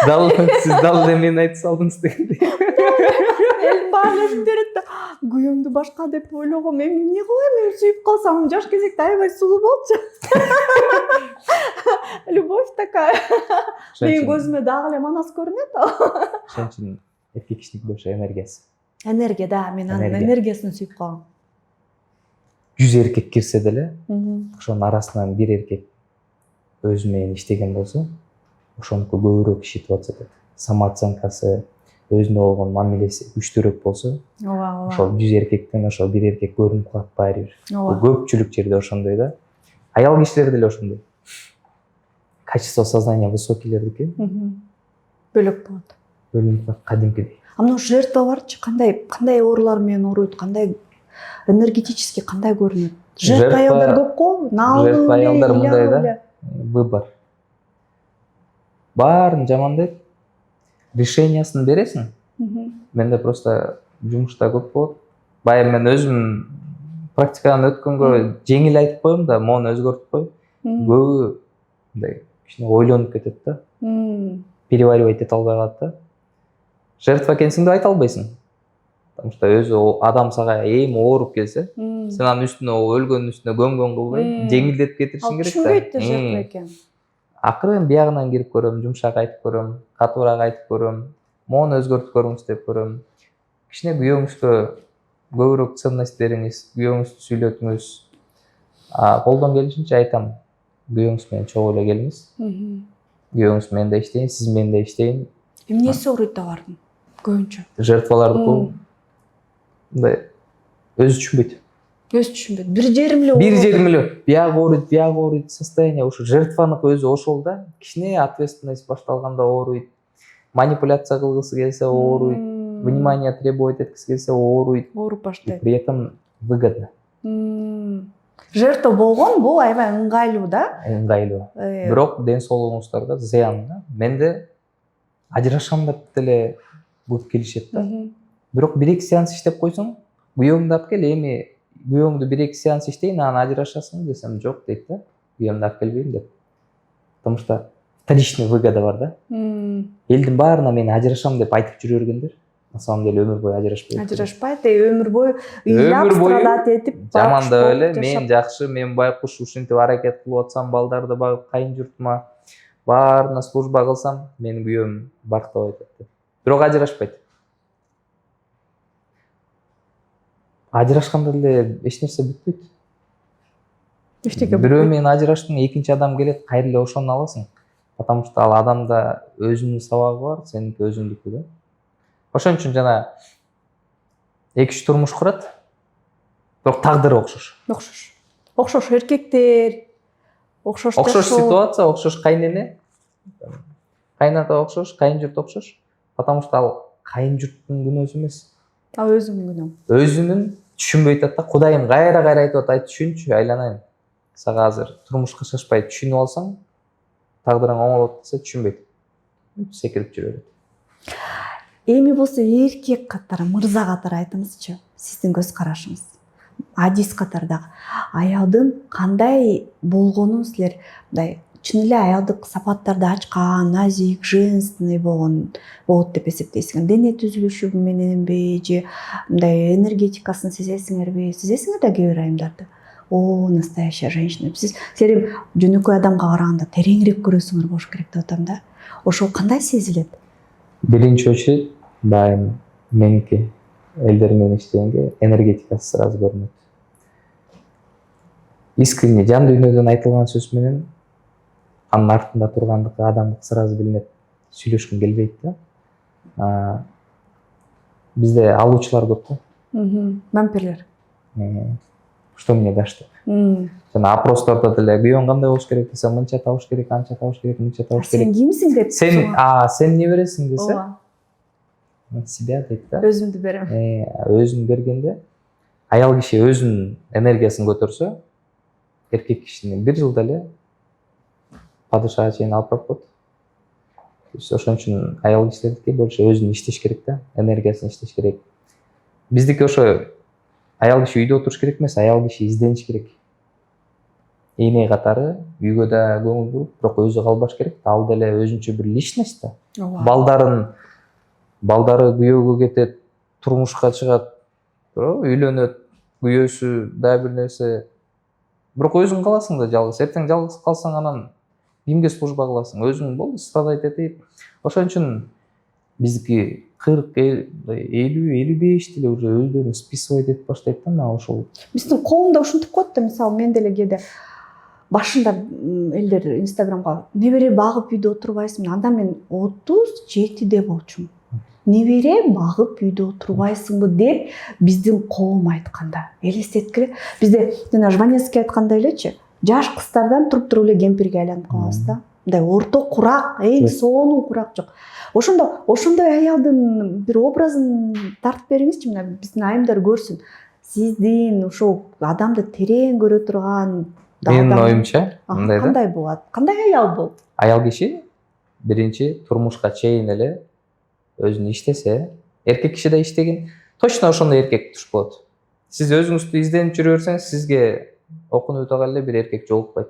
Speaker 2: Дал сиз дал эле мени айтып салдыңыз дегендей.
Speaker 1: элдин баары берет да. Күйөөңдү башка деп ойлогом. Мен эмне кылайын? Мен сүйүп калсам, жаш кезекте аябай сулуу болчу. Любовь такая. Менин көзүмө дагы эле манас көрүнөт.
Speaker 2: Ошон үчүн эркек кишиники больше энергиясы.
Speaker 1: Энергия, да, мен анын энергиясын сүйүп калгам.
Speaker 2: 100 эркек кирсе деле, ошонун арасынан бир эркек өзү менен иштеген болсо, ошонуку көбүрөөк ишитип атса деп. Самооценкасы, өзүнө болгон мамилеси күчтүүрөөк болсо, ошол 100 эркектен ошол бир эркек көрүнүп калат баары бир. Бул көпчүлүк жерде ошондой да. Аял кишилер деле ошондой. Качество сознания высокийлердики
Speaker 1: бөлөк болот.
Speaker 2: Бөлүнүп калат кадимкидей.
Speaker 1: А мына жертваларчы кандай оорулар менен ооруйт, кандай энергетически кандай көрүнөт? Жертва аялдар көп го,
Speaker 2: жертва аялдар мындай да, выбор. Баарын жамандайт, решениясын бересиң. Менде просто жумушта көп болот. Баягы мен өзүм практикадан өткөнгө жеңил айтып коем да, мону өзгөртүп кой. Көбү мындай кичине ойлонуп кетет да. Переваривать эте албай калат да. Жертва экенсиң деп айта албайсың. Потому что өзү адам сага эми ооруп келсе, сен анын үстүнө өлгөнүн үстүнө көмгөн кылбай, жеңилдетип кетиришиң керек да.
Speaker 1: Түшүнбөйт да жертва экен.
Speaker 2: Акырын биягынан кирип көрөм, жумшак айтып көрөм, катуураак айтып көрөм, мону өзгөртүп көрүңүз деп көрөм. Кичине күйөөңүзгө көбүрөөк ценность бериңиз, күйөөңүздү сүйлөтүңүз. Колдон келишинче айтам, күйөөңүз менен чогуу эле келиңиз. Күйөөңүз менен да иштейин, сиз менен да иштейин.
Speaker 1: Эмнеси ооруйт алардын көбүнчө?
Speaker 2: Жертвалардыкы мындай өзү түшүнбөйт.
Speaker 1: Өзү түшүнбөйт. Бир жерим эле.
Speaker 2: Бияк ооруйт состояние, ошо жертваныкы өзү ошол да. Кичине ответственность башталганда ооруйт. Манипуляция кылгысы келсе ооруйт. Внимание требовать эткиси келсе ооруйт.
Speaker 1: Ооруп баштайт.
Speaker 2: При этом выгодно.
Speaker 1: Жертва болгон бул аябай ыңгайлуу да.
Speaker 2: Ыңгайлуу. Бирок ден соолугуңуздарга зыян да. Менде ажырашам деп деле булуп келишет да. Бирок 1-2 сеанс иштеп койсоң, күйөөңдү алып кел, эми күйөөңдү 1-2 сеанс иштейин, анан ажырашасың десем, жок дейт да. Күйөөмдү алып келбейм деп. Потому что вторичный выгода бар да. Элдин баарына мен ажырашам деп айтып жүрө бергендер, на самом деле өмүр бою ажырашпайт.
Speaker 1: Ажырашпайт, өмүр бою ыйлап страдать этип,
Speaker 2: жамандап эле мен жакшы, мен байкуш ушинтип аракет кылып атсам, балдарды багып, кайын журтума баарына служба кылсам, менин күйөөм бактап айтат. Бирок ажырашпайт. Ажырашканда деле эч нерсе бүтпөйт. Бирөө менен ажыраштың, экинчи адам келет, кайра эле ошону аласың. Потому что ал адамда өзүнүн сабагы бар, сеники өзүңдүкү да. Ошон үчүн жана 2-3 турмуш курат. Бирок тагдыры окшош.
Speaker 1: Окшош эркектер, окшош
Speaker 2: ситуация, окшош кайнене. Кайната окшош, кайын журт окшош. Потому что ал кайын журттун күнөөсү эмес.
Speaker 1: Өзүмдүн күнөөм.
Speaker 2: Өзүнүн түшүнбөй атат да, Кудайым кайра айтып атат, айт түшүнчү, айланайын. Сага азыр турмушка чыгышпай түшүнүп алсаң, тагдырың оңолот десе түшүнбөйт. Секирип жүрө берет.
Speaker 1: Эми болсо эркек катары, мырза катары айтыңызчы, сиздин көз карашыңыз. Адис катары дагы аялдын кандай болгонун силер мындай чын эле аялдык сапаттарды ачкан, назик, женственный болот деп эсептейсиңер? Дене түзүлүшү мененби же мындай энергетикасын сезесиңерби? Сезесиңер да кээ бир айымдарды? О, настоящая женщина. Силер жөнөкөй адамга караганда тереңирээк көрөсүңөр болуш керек деп атам да. Ошол кандай сезилет?
Speaker 2: Биринчи очередь, дайым меники элдер менен иштегенге энергетикасы сразу көрүнөт. Искренне жан дүйнөдөн айтылган сөз менен анын артында тургандыгы, адамдык сразу билинет. Сүйлөшкүң келбейт да. Бизде алуучулар көп да.
Speaker 1: Вампирлер.
Speaker 2: Что мне дашь деп. Жана опростордо деле күйөөң кандай болуш керек десе, мынча табыш керек, анча табыш керек, мынча табыш керек.
Speaker 1: Сен кимсиң деп.
Speaker 2: Сен эмне бересиң десе, себя дейт да.
Speaker 1: Өзүмдү берем.
Speaker 2: Өзүн бергенде аял киши өзүнүн энергиясын көтөрсө, эркек кишини бир жылда эле падышага чейин алып барып коет. Ошон үчүн аял кишилердики больше өзүн иштеш керек да, энергиясын иштеш керек. Биздики ошо аял киши үйдө отуруш керек эмес, аял киши издениш керек. Эне катары үйгө да көңүл буруп, бирок өзү калбаш керек. Ал деле өзүнчө бир личность да. Балдары күйөөгө кетет, турмушка чыгат, үйлөнөт, күйөөсү да бир нерсе. Бирок өзүң каласың да жалгыз. Эртең жалгыз калсаң, анан кимге служба кыласың? Өзүң болду, страдать этип. Ошон үчүн биздики 40, 50, 55 деле уже өздөрүн списывать этип баштайт да, мына ошол. Биздин
Speaker 1: коомдо ушинтип коет да, мисалы мен деле кээде башында элдер инстаграмга небере багып үйдө отурбайсың, анда мен 37 болчумун. Небере багып үйдө отурбайсыңбы деп биздин коом айтканда элестеткиле. Бизде жана Жванецкий айткандай элечи, жаш кыздардан туруп эле кемпирге айланып калабыз да. Мындай орто курак, сонун курак жок. Ошондой аялдын бир образын тартып бериңизчи, мына биздин айымдар көрсүн. Сиздин ошол адамды терең көрө турган.
Speaker 2: Менин оюмча, мындай да.
Speaker 1: Кандай болот? Кандай аял болот?
Speaker 2: Аял киши биринчи турмушка чейин эле өзүн иштесе, эркек киши да иштеген, точно ошондой эркек туш болот. Сиз өзүңүздү изденип жүрө берсеңиз, сизге окунуп өтө кале бир эркек жолукпайт.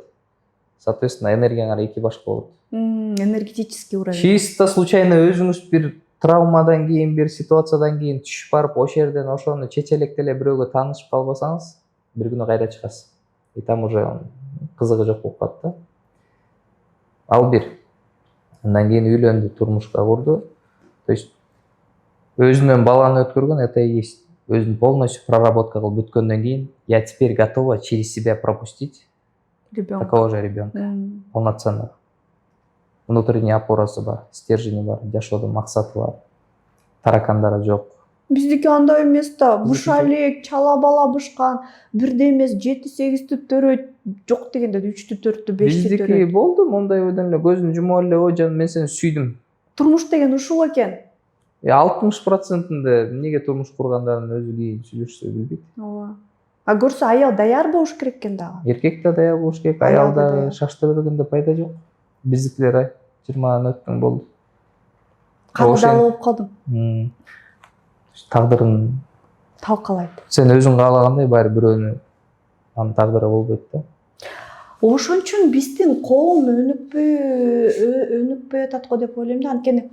Speaker 2: Соответственно, энергияңар эки башка болот.
Speaker 1: Энергетический уровень.
Speaker 2: Чисто случайно өзүңүз бир травмадан кийин, бир ситуациядан кийин түшүп барып, ошол жерден ошону чечелекте эле бирөөгө таанышып калбасаңыз, бир күнү кайра чыгасыз. И там уже кызыгы жок болуп калат да. Ал бир. Андан кийин үйлөндү, турмушка курду. То есть өзүнөн баланы өткөргөн, это и есть. Өзүн полностью проработка кылып бүткөндөн кийин, я теперь готова через себя пропустить такого же ребенка. Полноценного. Внутренняя опорасы бар, стержени бар, жашоодун максаты бар. Таракандары жок.
Speaker 1: Биздики андай эмес да, быша элек, чала бала бышкан, бирде эмес 7-8 төрөйт, жок дегенде 3-4, 5 төрөйт.
Speaker 2: Биздики болду мондай өдөн эле көзүн жумуп эле, о жан, мен сени сүйдүм.
Speaker 1: Турмуш деген ушул экен.
Speaker 2: 60%-ында эмнеге турмуш кургандарын өзү кийин сүйлөшсө билбейт.
Speaker 1: Ооба. Көрсө аял даяр болуш керек экен дагы.
Speaker 2: Эркек да даяр болуш керек, аял да шашты бергенде пайда жок. Биздикилер 20 өттүң болду.
Speaker 1: Кагыдал болуп калдым.
Speaker 2: Тагдырын
Speaker 1: талкалайт.
Speaker 2: Сен өзүң каалагандай баары бирөөнүн анын тагдыры болбойт да.
Speaker 1: Ошон үчүн биздин коом өнүкпөй атат го деп ойлойм да. Анткени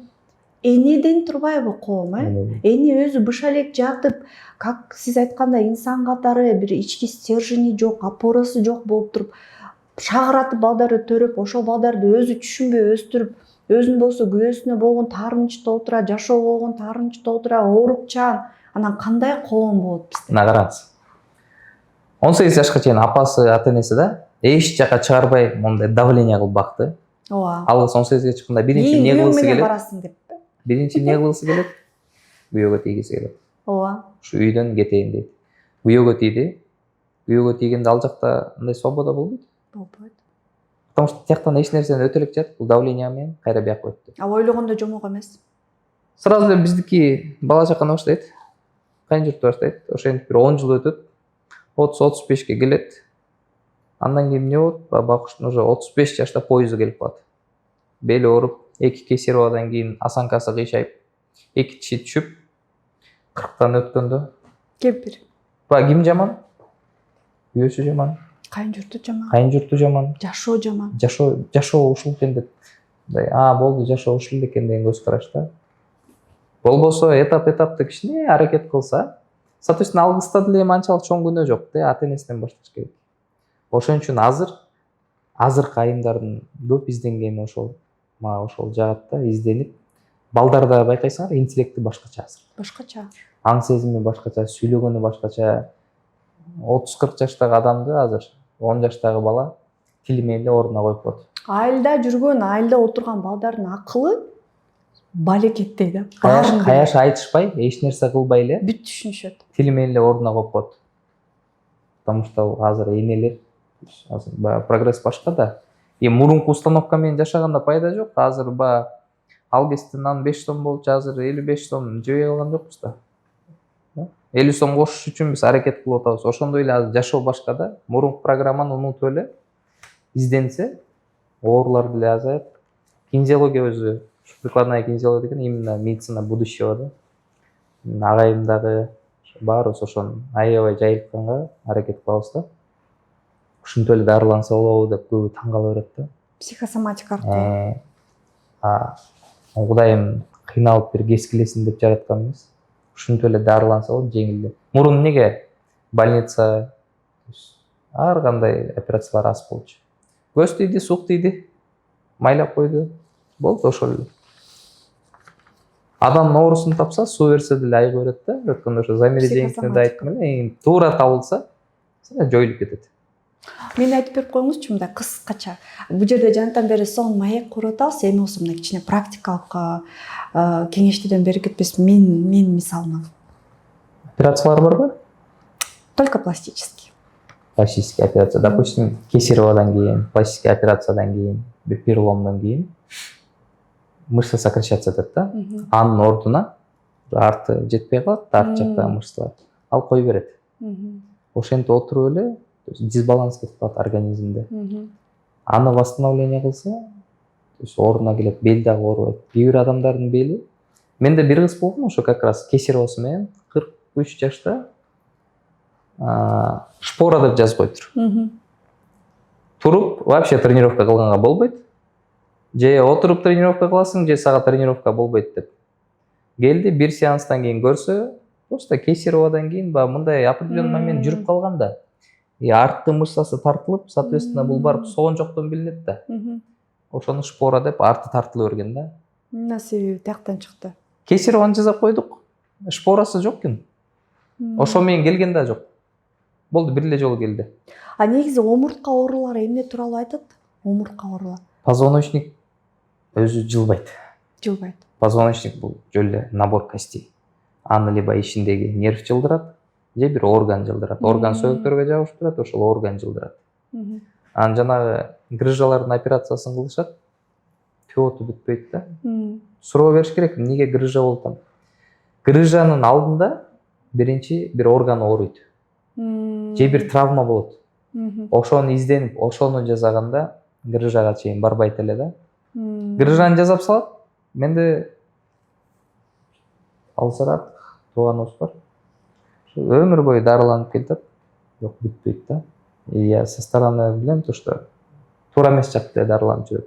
Speaker 1: энеден турбайбы коом, Эне өзү быша элек жатып, как сиз айткандай инсан катары бир ички стержени жок, опорасы жок болуп туруп, шагыратып балдарды төрөп, ошол бaldарды өзү түшүнбөй өстүрүп, өзүнүн болсо күбөсүнө болгон таарынычта отура, жашоо болгон таарынычта отура, оорукчан. Анан кандай коом болот бизде?
Speaker 2: Мына караңыз. 18 жашка чейин апасы, ата-энеси да эч жака чыгарбай мондай давление кылып бакты.
Speaker 1: Ооба.
Speaker 2: Ал 18 чыкканда биринчи эмне кылгысы келет?
Speaker 1: Барасың деп.
Speaker 2: Биринчи эмне кылгысы келет? Күйөөгө тийгиси келет.
Speaker 1: Ооба.
Speaker 2: Ушу үйдөн кетейин дейт. Күйөөгө тийди. Күйөөгө тийгенде ал жакта мындай свобода болбойт.
Speaker 1: Болбойт.
Speaker 2: Потому что тияктан эч нерсени өтөлөк жатып, бул давление менен кайра бияка өттү.
Speaker 1: Ойлогондо жомок эмес.
Speaker 2: Сразу эле биздики бала чаканы баштайт. кайын журту баштайт, ошентип бир 10 жыл өтөт, 30-35ке келет. Андан кийин эмне болот? Бакуштун уже 35 жашта поезду келип калат. Бели ооруп, 2 кесарево кийин осанкасы кыйшайып, 2 тиши түшүп, 40тан өткөндө
Speaker 1: Кемпир.
Speaker 2: ким жаман? Күйөөсү жаман,
Speaker 1: Кайын журту жаман.
Speaker 2: кайын журту жаман,
Speaker 1: Жашоо жаман.
Speaker 2: жашоо ушул экен деп. Болду, жашоо ушул экен деген көз карашта. Болбосо этап-этаптуу кичине аракет кылса, соответственно, алгыста деле эми анчалык чоң күнөө жок да, ата энесинен башташ керек. Ошон үчүн азыркы айымдардын көп изденгени мага ошол жагат да, изденип. Балдарда байкайсыңар, интеллекти башкача азыр.
Speaker 1: Башкача.
Speaker 2: Аң сезими башкача, сүйлөгөнү башкача. 30-40 жаштагы адамды азыр 10 жаштагы бала тили менен эле ордуна коюп коет.
Speaker 1: Айылда жүргөн, айылда отурган балдардын акылы балекеттей да.
Speaker 2: Каяш айтышпай, эч нерсе кылбай эле
Speaker 1: бүт түшүнүшөт.
Speaker 2: тили менен эле ордуна коюп коет. Потому что азыр энелер, азыр прогресс башка да. Мурунку установка менен жашаганда пайда жок. Азыр ал кезде нан 5 сом болчу, азыр 55 сом жебей калган жокпуз да. 50 сом кошуш үчүн биз аракет кылып атабыз. Ошондой эле азыр жашоо башка да. Мурунку программаны унутуп эле изденсе, оорулар деле азаят. Кинезиология өзү, прикладная кинезиология деген именно медицина будущего да. Агайым дагы баарыбыз ошону аябай жайылтканга аракет кылабыз да. Ушинтип эле дарыланса болобу деп көбү таң кала берет да.
Speaker 1: Психосоматика аркылуу.
Speaker 2: Кудайым кыйналып бир кескилесин деп жараткан эмес. Ушинтип эле дарыланса болот, жеңилдеп. Мурун неге больница, ар кандай операциялар аз болчу. Көз тийди, сук тийди, майлап койду. Болду ошол эле. Адам оорусун тапса, суу берсе деле айыгы берет да. Өткөндө ошо Замира жеңисине да айттым эле, туура табылса, жоюлуп кетет.
Speaker 1: Мен айтып берип коюңузчу мындай кыскача. Бул жерде жанатан бери сонун маек куруп атабыз. Эми болсо мына кичине практикалык кеңештерден бери кетпес. Мен мисалыман.
Speaker 2: Операциялар барбы?
Speaker 1: Только пластический.
Speaker 2: Пластический операция. Допустим, кесаревадан кийин, пластический операциядан кийин, бир переломдон кийин мышца сокращаться этет да. Анын ордуна арты жетпей калат, арт жактагы мышцалар. Ал кой берет. Ошентип отуруп эле дисбаланс кетип калат организмде. Аны восстановление кылса, ордуна келет, бел дагы оорубайт. Кээ бир адамдардын бели, менде бир кыз болгон, ошо как раз кесаревосу менен 43 жашта шпора деп жазып коюптур. Туруп вообще тренировка кылганга болбойт. Же отуруп тренировка кыласың, же сага тренировка болбойт деп. Келди, бир сеанстан кийин көрсө, просто кесаревадан кийин мындай определенный момент жүрүп калганда, арткы мышцасы тартылып, соответственно, бул барып соон жоктон билинет да. Ошону шпора деп арты тартыла берген да.
Speaker 1: Эмне себеби тияктан чыкты?
Speaker 2: Кесареваны жасап койдук. Шпорасы жок экен. Ошо менен келген да жок. Болду, бир эле жолу келди.
Speaker 1: Негизи омуртка оорулары эмне тууралуу айтат? Омуртка оорулары.
Speaker 2: Позвоночник өзү жылбайт.
Speaker 1: Жылбайт.
Speaker 2: Позвоночник бул жөн эле набор костей. Аны либо ичиндеги нерв жылдырат, же бир орган жылдырат. Орган сөөлктөргө жабышып турат, ошол орган жылдырат. Анан жанагы грыжалардын операциясын кылышат. Пиоту бүтпөйт да. Суроо бериш керек, эмнеге грыжа болот? Грыжанын алдында биринчи бир орган ооруйт. Же бир травма болот. Ошону изденип, ошону жасаганда грыжага чейин барбайт эле да. Грыжаны жасап салат. Менде алсарат тууганыбыз бар. Өмүр бою дарыланып келатат. Жок, бүтпөйт да. Я со стороны билем то, что туура эмес жакта дарыланып жүрөт.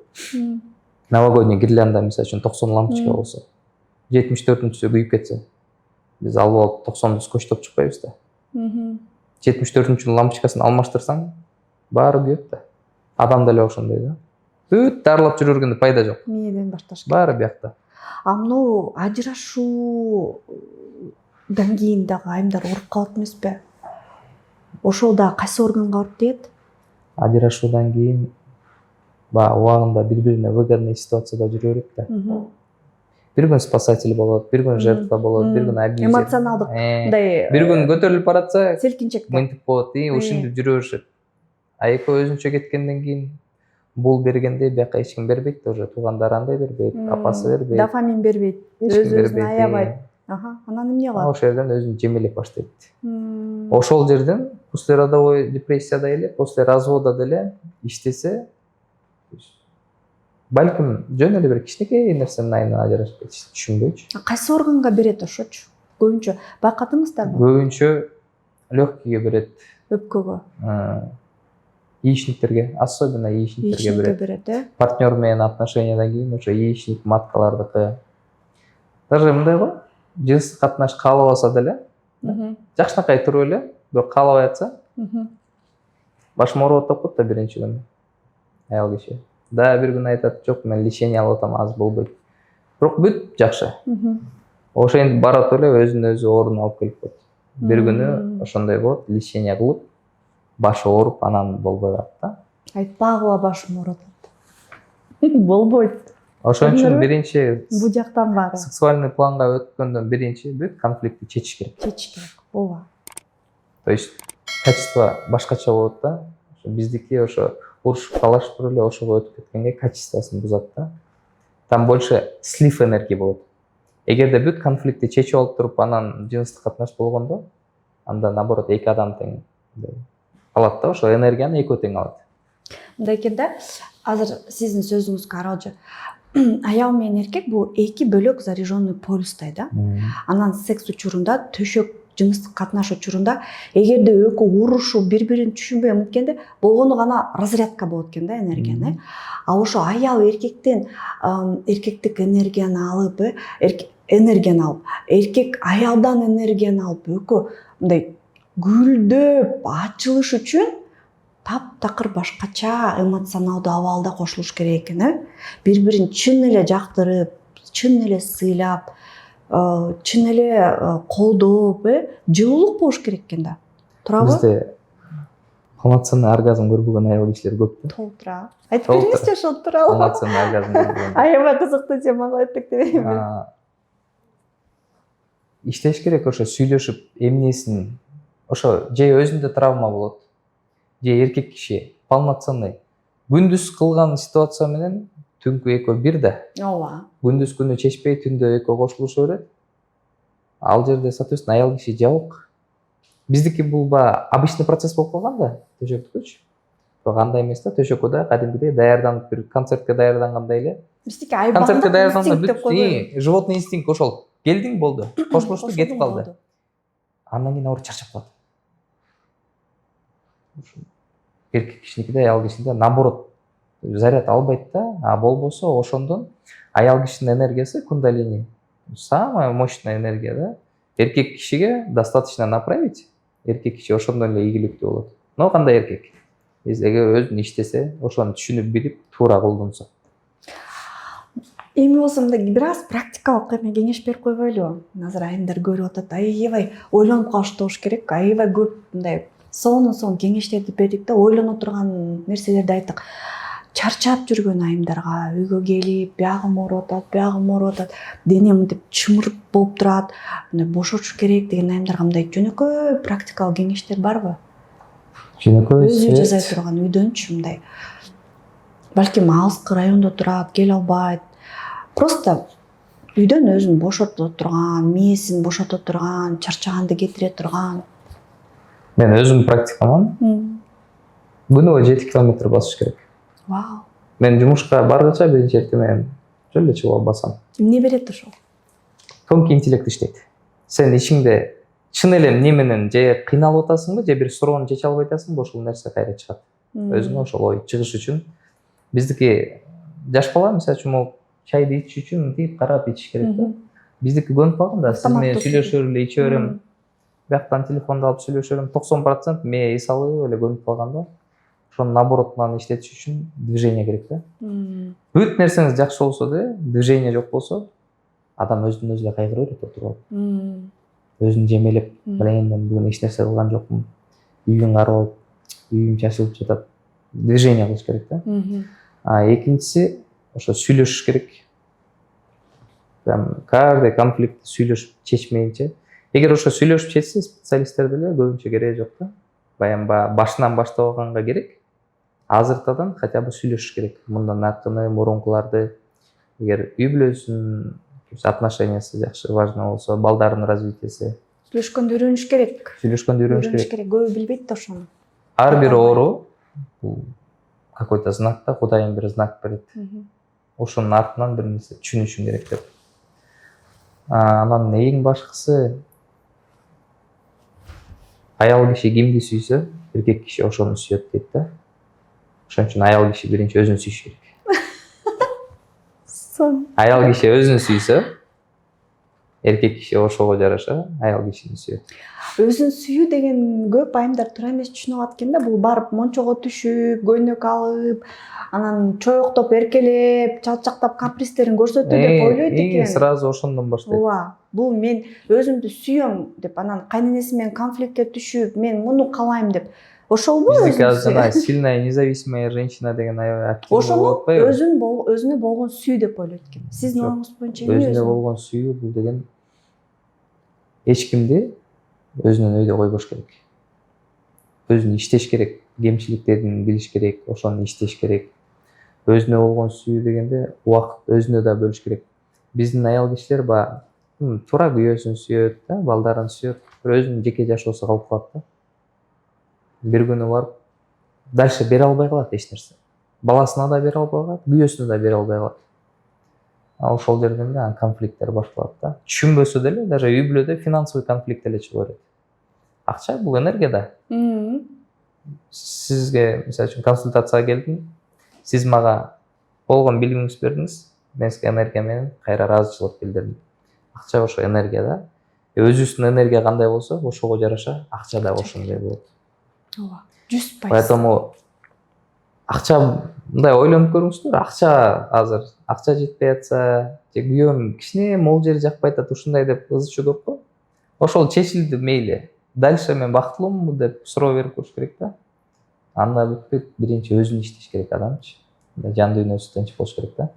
Speaker 2: Новогодний гирлянда мисалы үчүн 90 лампочка болсо, 74-сү күйүп кетсе, биз алып алып 90-ды скотчтоп чыкпайбыз да. 74-нчүнүн лампочкасын алмаштырсаң, баары күйөт да. Адам деле ошондой да. Бүт дарылап жүргөндө пайда жок.
Speaker 1: Мээден башташ керек.
Speaker 2: Баары биякта.
Speaker 1: Мына ажырашуудан кийин дагы айымдар ооруп калат эмеспи? Ошол да кайсы органга ооруп тиет?
Speaker 2: Ажырашуудан кийин убагында бири-бирине выгодный ситуацияда жүрө берет да. Бир күн спасатель болот, бир күн жертва болот, бир күн абьюзер.
Speaker 1: Эмоционалдык мындай
Speaker 2: бир күн көтөрүлүп баратса,
Speaker 1: селкинчек
Speaker 2: мынтип болот, ушинтип жүрө беришет. Экөө өзүнчө кеткенден кийин бул бергенде бияка эч ким бербейт да, уже туугандары андай бербейт, апасы бербейт.
Speaker 1: Дофамин бербейт, өз-өзүн аябайт. Анан эмне кылат?
Speaker 2: ошол жерден өзүн жемелеп баштайт. Ошол жерден после родовой депрессияда эле, после развода деле иштесе, балким жөн эле бир кичинекей нерсенин айынан ажырашып кетишти, түшүнбөйчү.
Speaker 1: Кайсы органга берет ошочу? Көбүнчө байкадыңыздарбы?
Speaker 2: Көбүнчө легкийге берет,
Speaker 1: Өпкөгө.
Speaker 2: яичниктерге, особенно яичниктерге
Speaker 1: Яичникке
Speaker 2: берет.
Speaker 1: берет,
Speaker 2: Партнер менен отношениядан кийин ошо яичник, маткалардыкы. Даже мындай го, жыныстык катнаш каалабаса деле, жакшынакай туруп эле, бирок каалабай атса, башым ооруп атып коет да биринчи күнү. Аял киши. Да бир күнү айтат, жок мен лечение алып атам, азыр болбойт. Бирок бүт жакшы. Ошентип барат эле өзүнө өзү ооруну алып келип коет. Бир күнү ошондой болот, лечение кылып, башы ооруп, анан болбой калат да.
Speaker 1: Айтпагыла башым ооруп атат. Болбойт.
Speaker 2: Ошон үчүн биринчи
Speaker 1: Бул жактан баары
Speaker 2: сексуальный планга өткөндөн биринчи бүт конфликтти чечиш керек.
Speaker 1: чечиш керек. Ооба.
Speaker 2: То есть качество башкача болот да. Биздики ошо урушуп талашып туруп эле ошого өтүп кеткенге качествосын бузат да. Там больше слив энергии болот. Эгерде бүт конфликтти чечип алып туруп анан жыныстык катнаш болгондо, анда наоборот эки адам тең алат да, ошо энергияны экөө тең алат.
Speaker 1: Мындай экен да, азыр сиздин сөзүңүзгө кароожу. Аял менен эркек бул эки бөлөк заряженный полюстай да. Анан секс учурунда, төшөк жыныстык катнаш учурунда эгерде экөө урушуп бири-бирин түшүнбөй эмгеткенде болгону гана разрядка болот экен да энергияны. А ошо аял эркектен эркектик энергияны алып, эркек аялдан энергияны алып экөө мындай гүлдөп ачылыш үчүн таптакыр башкача эмоционалдуу абалда кошулуш керек экен. Бири-бирин чын эле жактырып, чын эле сыйлап, чын эле колдоп, жылуулук болуш керек экен да. Туурабы?
Speaker 2: Бизде полноценный оргазм көрбөгөн аял кишилер көп да.
Speaker 1: Толтура. Айтып бериңизчи ошол тууралуу.
Speaker 2: Полноценный оргазм көрбөгөн.
Speaker 1: Аябай кызыктуу тема кылып өттүк дебеймби?
Speaker 2: Иштеш керек ошо сүйлөшүп, эмнесин ошо же өзүндө травма болот, же эркек киши полноценный күндүз кылган ситуация менен түнкү экөө бир да.
Speaker 1: Ооба.
Speaker 2: Күндүз күнү чечпей түндө экөө кошулуша берет. Ал жерде соответственно аял киши жабык. Биздики бул баягы обычный процесс болуп калган да, төшөктүкүчү. Бирок андай эмес да, төшөккө да кадимгидей даярданып бир концертке даярдангандай эле.
Speaker 1: Биздики айбандык инстинкт деп койбойбу?
Speaker 2: Животный инстинкт ошол. Келдиң болду, кошулушту, кетип калды. Андан кийин оор чарчап калат. Эркек кишиникиде, аял кишиде наоборот заряд албайт да, а болбосо ошондон аял кишинин энергиясы кундалини, самая мощная энергия да. Эркек кишиге достаточно направить, эркек киши ошондон эле ийгиликтүү болот. Но кандай эркек? Эгер өзүн иштесе, ошону түшүнүп билип, туура колдонсо.
Speaker 1: Эми болсо мындай бир аз практикалык эме кеңеш берип койбойлубу? Азыр айымдар көрүп атат, аябай ойлонуп калыштыш керек, аябай көп мындай сонун кеңештерди бердик да, ойлоно турган нерселерди айттык. Чарчап жүргөн айымдарга үйгө келип, биягым ооруп атат, денем мынтип чымырып болуп турат, мындай бошотуш керек деген айымдарга мындай жөнөкөй практикалык кеңештер барбы?
Speaker 2: Жөнөкөй
Speaker 1: өзү жасай турган үйдөнчү мындай. Балким алыскы райондо турат, келе албайт. Просто үйдөн өзүн бошото турган, мээсин бошото турган, чарчаганды кетире турган.
Speaker 2: Мен өзүм практикаман. Күнүгө 7 километр басыш керек.
Speaker 1: Вау.
Speaker 2: Мен жумушка баргыча биринчи эртең жөн эле чыгып басам.
Speaker 1: Эмне берет ошол?
Speaker 2: Тонкий интеллект иштейт. Сен ичиңде чын эле эмне менен же кыйналып атасыңбы, же бир суроону чече албай атасыңбы, ошол нерсе кайра чыгат. Өзүңө ошол ой чыгыш үчүн биздики жаш бала мисалы үчүн чайды ичиш үчүн мынтип карап ичиш керек да. Биздики көнүп калган да, сиз менен сүйлөшөр эле иче берем. Бияктан телефонду алып сүйлөшөрүм, 90% мээ эс алып эле көнүп калган да. Ошону наобороттан иштетиш үчүн движение керек да. Бүт нерсеңиз жакшы болсо да, движение жок болсо, адам өзүнөн өзү эле кайгыра берет отуруп. Өзүн жемелеп, блин, мен бүгүн эч нерсе кылган жокмун. Үйүң каралып, үйүм чачылып жатат. Движение кылыш керек да. Экинчиси ошо сүйлөшүш керек. Прям каждый конфликт сүйлөшүп чечмейинче. Эгер ошо сүйлөшүп чечсе, специалисттер деле көбүнчө кереги жок да. Баягы башынан баштабаганга керек. Азыртадан хотя бы сүйлөшүш керек. Мындан аркыны, мурункуларды. Эгер үй бүлөсүн отношениясы жакшы важно болсо, балдардын развитиясы.
Speaker 1: Сүйлөшкөндө үйрөнүш керек.
Speaker 2: Сүйлөшкөндө үйрөнүш керек.
Speaker 1: Көбү билбейт да ошону.
Speaker 2: Ар бир оору бул какой-то знак да, Кудайым бир знак берет. Ошонун артынан бир нерсе түшүнүшүң керек деп. Анан эң башкысы, аял киши кимди сүйсө, эркек киши ошону сүйөт дейт да. Ошон үчүн аял киши биринчи өзүн сүйүш керек. Аял киши өзүн сүйсө, эркек киши ошого жараша аял кишини сүйөт.
Speaker 1: Өзүн сүйүү деген көп айымдар туура эмес түшүнүп алат экен да. Бул барып мончого түшүп, көйнөк алып, анан чоюктоп, эркелеп, чалчактап, капристерин көрсөтүү деп ойлойт экен.
Speaker 2: Сразу ошондон баштайт.
Speaker 1: Ооба. Бул мен өзүмдү сүйөм деп, анан кайненеси менен конфликтке түшүп, мен муну каалайм деп. Ошолбу
Speaker 2: Биздики азыр жана сильная независимая женщина деген
Speaker 1: ошону өзүнө болгон сүйүү деп ойлойт экен. Сиздин оюңуз боюнча эмне?
Speaker 2: Өзүнө болгон сүйүү бул деген эч кимди өзүнүн өйдө койбош керек. Өзүн иштеш керек, кемчиликтерин билиш керек, ошону иштеш керек. Өзүнө болгон сүйүү дегенде убакыт өзүнө да бөлүш керек. Биздин аял кишилер туура күйөөсүн сүйөт да, балдарын сүйөт, өзүнүн жеке жашоосу калып калат да. Бир күнү барып дальше бере албай калат эч нерсе. Баласына да бере албай калат, күйөөсүнө да бере албай калат. Ошол жерден да конфликттер башталат да. Түшүнбөсө деле, даже үй бүлөдө финансовый конфликт деле чыга берет. Акча бул энергия да. Сизге, мисалы үчүн, консультацияга келдим. Сиз мага болгон билимиңизди бердиңиз. Мен сизге энергия менен кайра ыраазычылык билдирдим. Акча ошо энергия да. Өзүбүздүн энергия кандай болсо, ошого жараша акча да ошондой болот.
Speaker 1: Ооба. 100%.
Speaker 2: Поэтому акча мындай ойлонуп көрүңүздөр. Акча жетпей атса, же күйөөм кичине могул жери жакпай атат, ушундай деп ызычуу көп го. Ошол чечилди, мейли. Дальше мен бактылуумбу деп суроо берип көрүш керек да. Анда бүтпөйт, биринчи өзүн иштеш керек адамчы. Жан дүйнөсү тынч болуш керек да.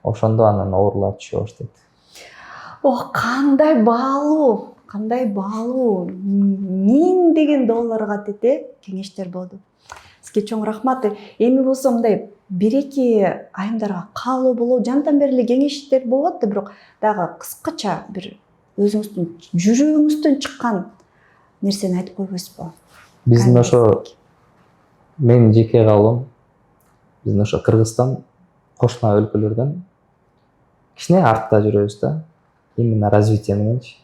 Speaker 2: Ошондо анан оорулар түшө баштайт. Кандай
Speaker 1: баалуу, миңдеген долларга тете кеңештер болду. Сизге чоң рахмат. Эми болсо мындай бир-эки айымдарга каалоо болобу, жантан бери эле кеңештер болот да, бирок дагы кыскача бир өзүңүздүн жүрөгүңүздөн чыккан нерсени айтып койбойсузбу?
Speaker 2: Биздин ошо менин жеке каалоом, биздин ошо Кыргызстан кошуна өлкөлөрдөн кичине артта жүрөбүз да. Именно развитие мененчи.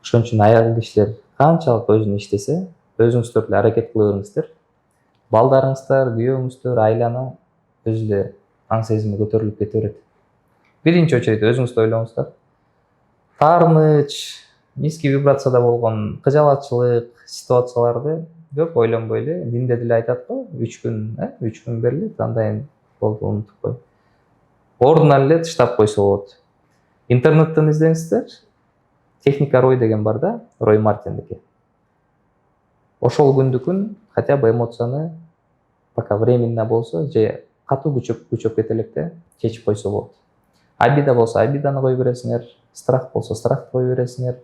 Speaker 2: Ошон үчүн аял кишилер канчалык өзүн иштесе, өзүңүздөр деле аракет кыла бериңиздер. Балдарыңыздар, күйөөңүздөр, айлана өзү эле аң сезими көтөрүлүп кете берет. Биринчи очередь өзүңүздү ойлоңуздар. Таарыныч, низкий вибрацияда болгон кыжалатчылык ситуацияларды көп ойлонбой эле, динде деле айтат го, 3 күн берилет, андайын болду, унутуп кой. Ордунан эле таштап койсо болот. Интернеттен издеңиздер. Техника Рой деген бар да, Рой Мартиндики. Ошол күндү хотя бы эмоцияны пока временно болсо, же катуу күчөп кете электе чечип койсо болот. Обида болсо обиданы кое бересиңер, страх болсо страхты кое бересиңер.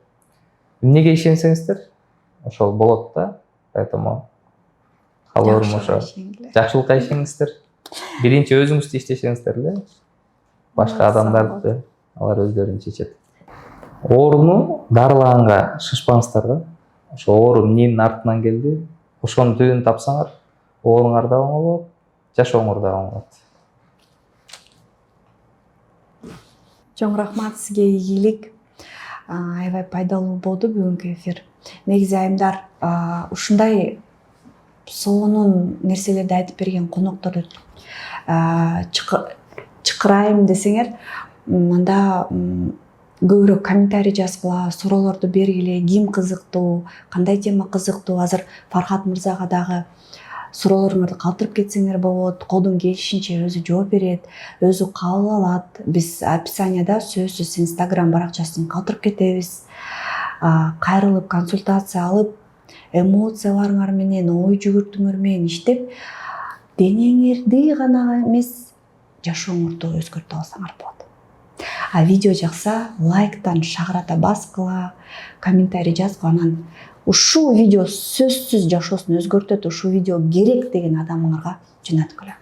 Speaker 2: Эмнеге ишенсеңиздер, ошол болот да. Поэтому каалоорум ошо жакшылыкка ишениңиздер. Биринчи өзүңүздү иштесеңиздер эле, башка адамдарды алар өздөрүн чечет. Ооруну дарылаганга шашпаңыздар да. Ошо оору эмненин артынан келди, ошонун түбүн тапсаңар, ооруңар да оңолот, жашооңор да оңолот.
Speaker 1: Чоң рахмат сизге, ийгилик. Аябай пайдалуу болду бүгүнкү эфир. Негизи айымдар ушундай сонун нерселерди айтып берген конокторду чакырайм десеңер, анда көбүрөөк комментарий жазгыла, суроолорду бергиле, ким кызыктуу, кандай тема кызыктуу. Азыр Фархат мырзага дагы суроолоруңарды калтырып кетсеңер болот. Колдон келишинче өзү жооп берет, өзү кабыл алат. Биз описанияда сөзсүз Instagram баракчасын калтырып кетебиз. Кайрылып консультация алып, эмоцияларыңар менен, ой жүгүртүңөр менен иштеп, денеңерди гана эмес, жашооңорду өзгөртүп алсаңар болот. Видео жакса, лайктан шагырата баскыла, комментарий жазгыла, анан ушул видео сөзсүз жашоосун өзгөртөт, ушул видео керек деген адамыңарга жөнөткүлө.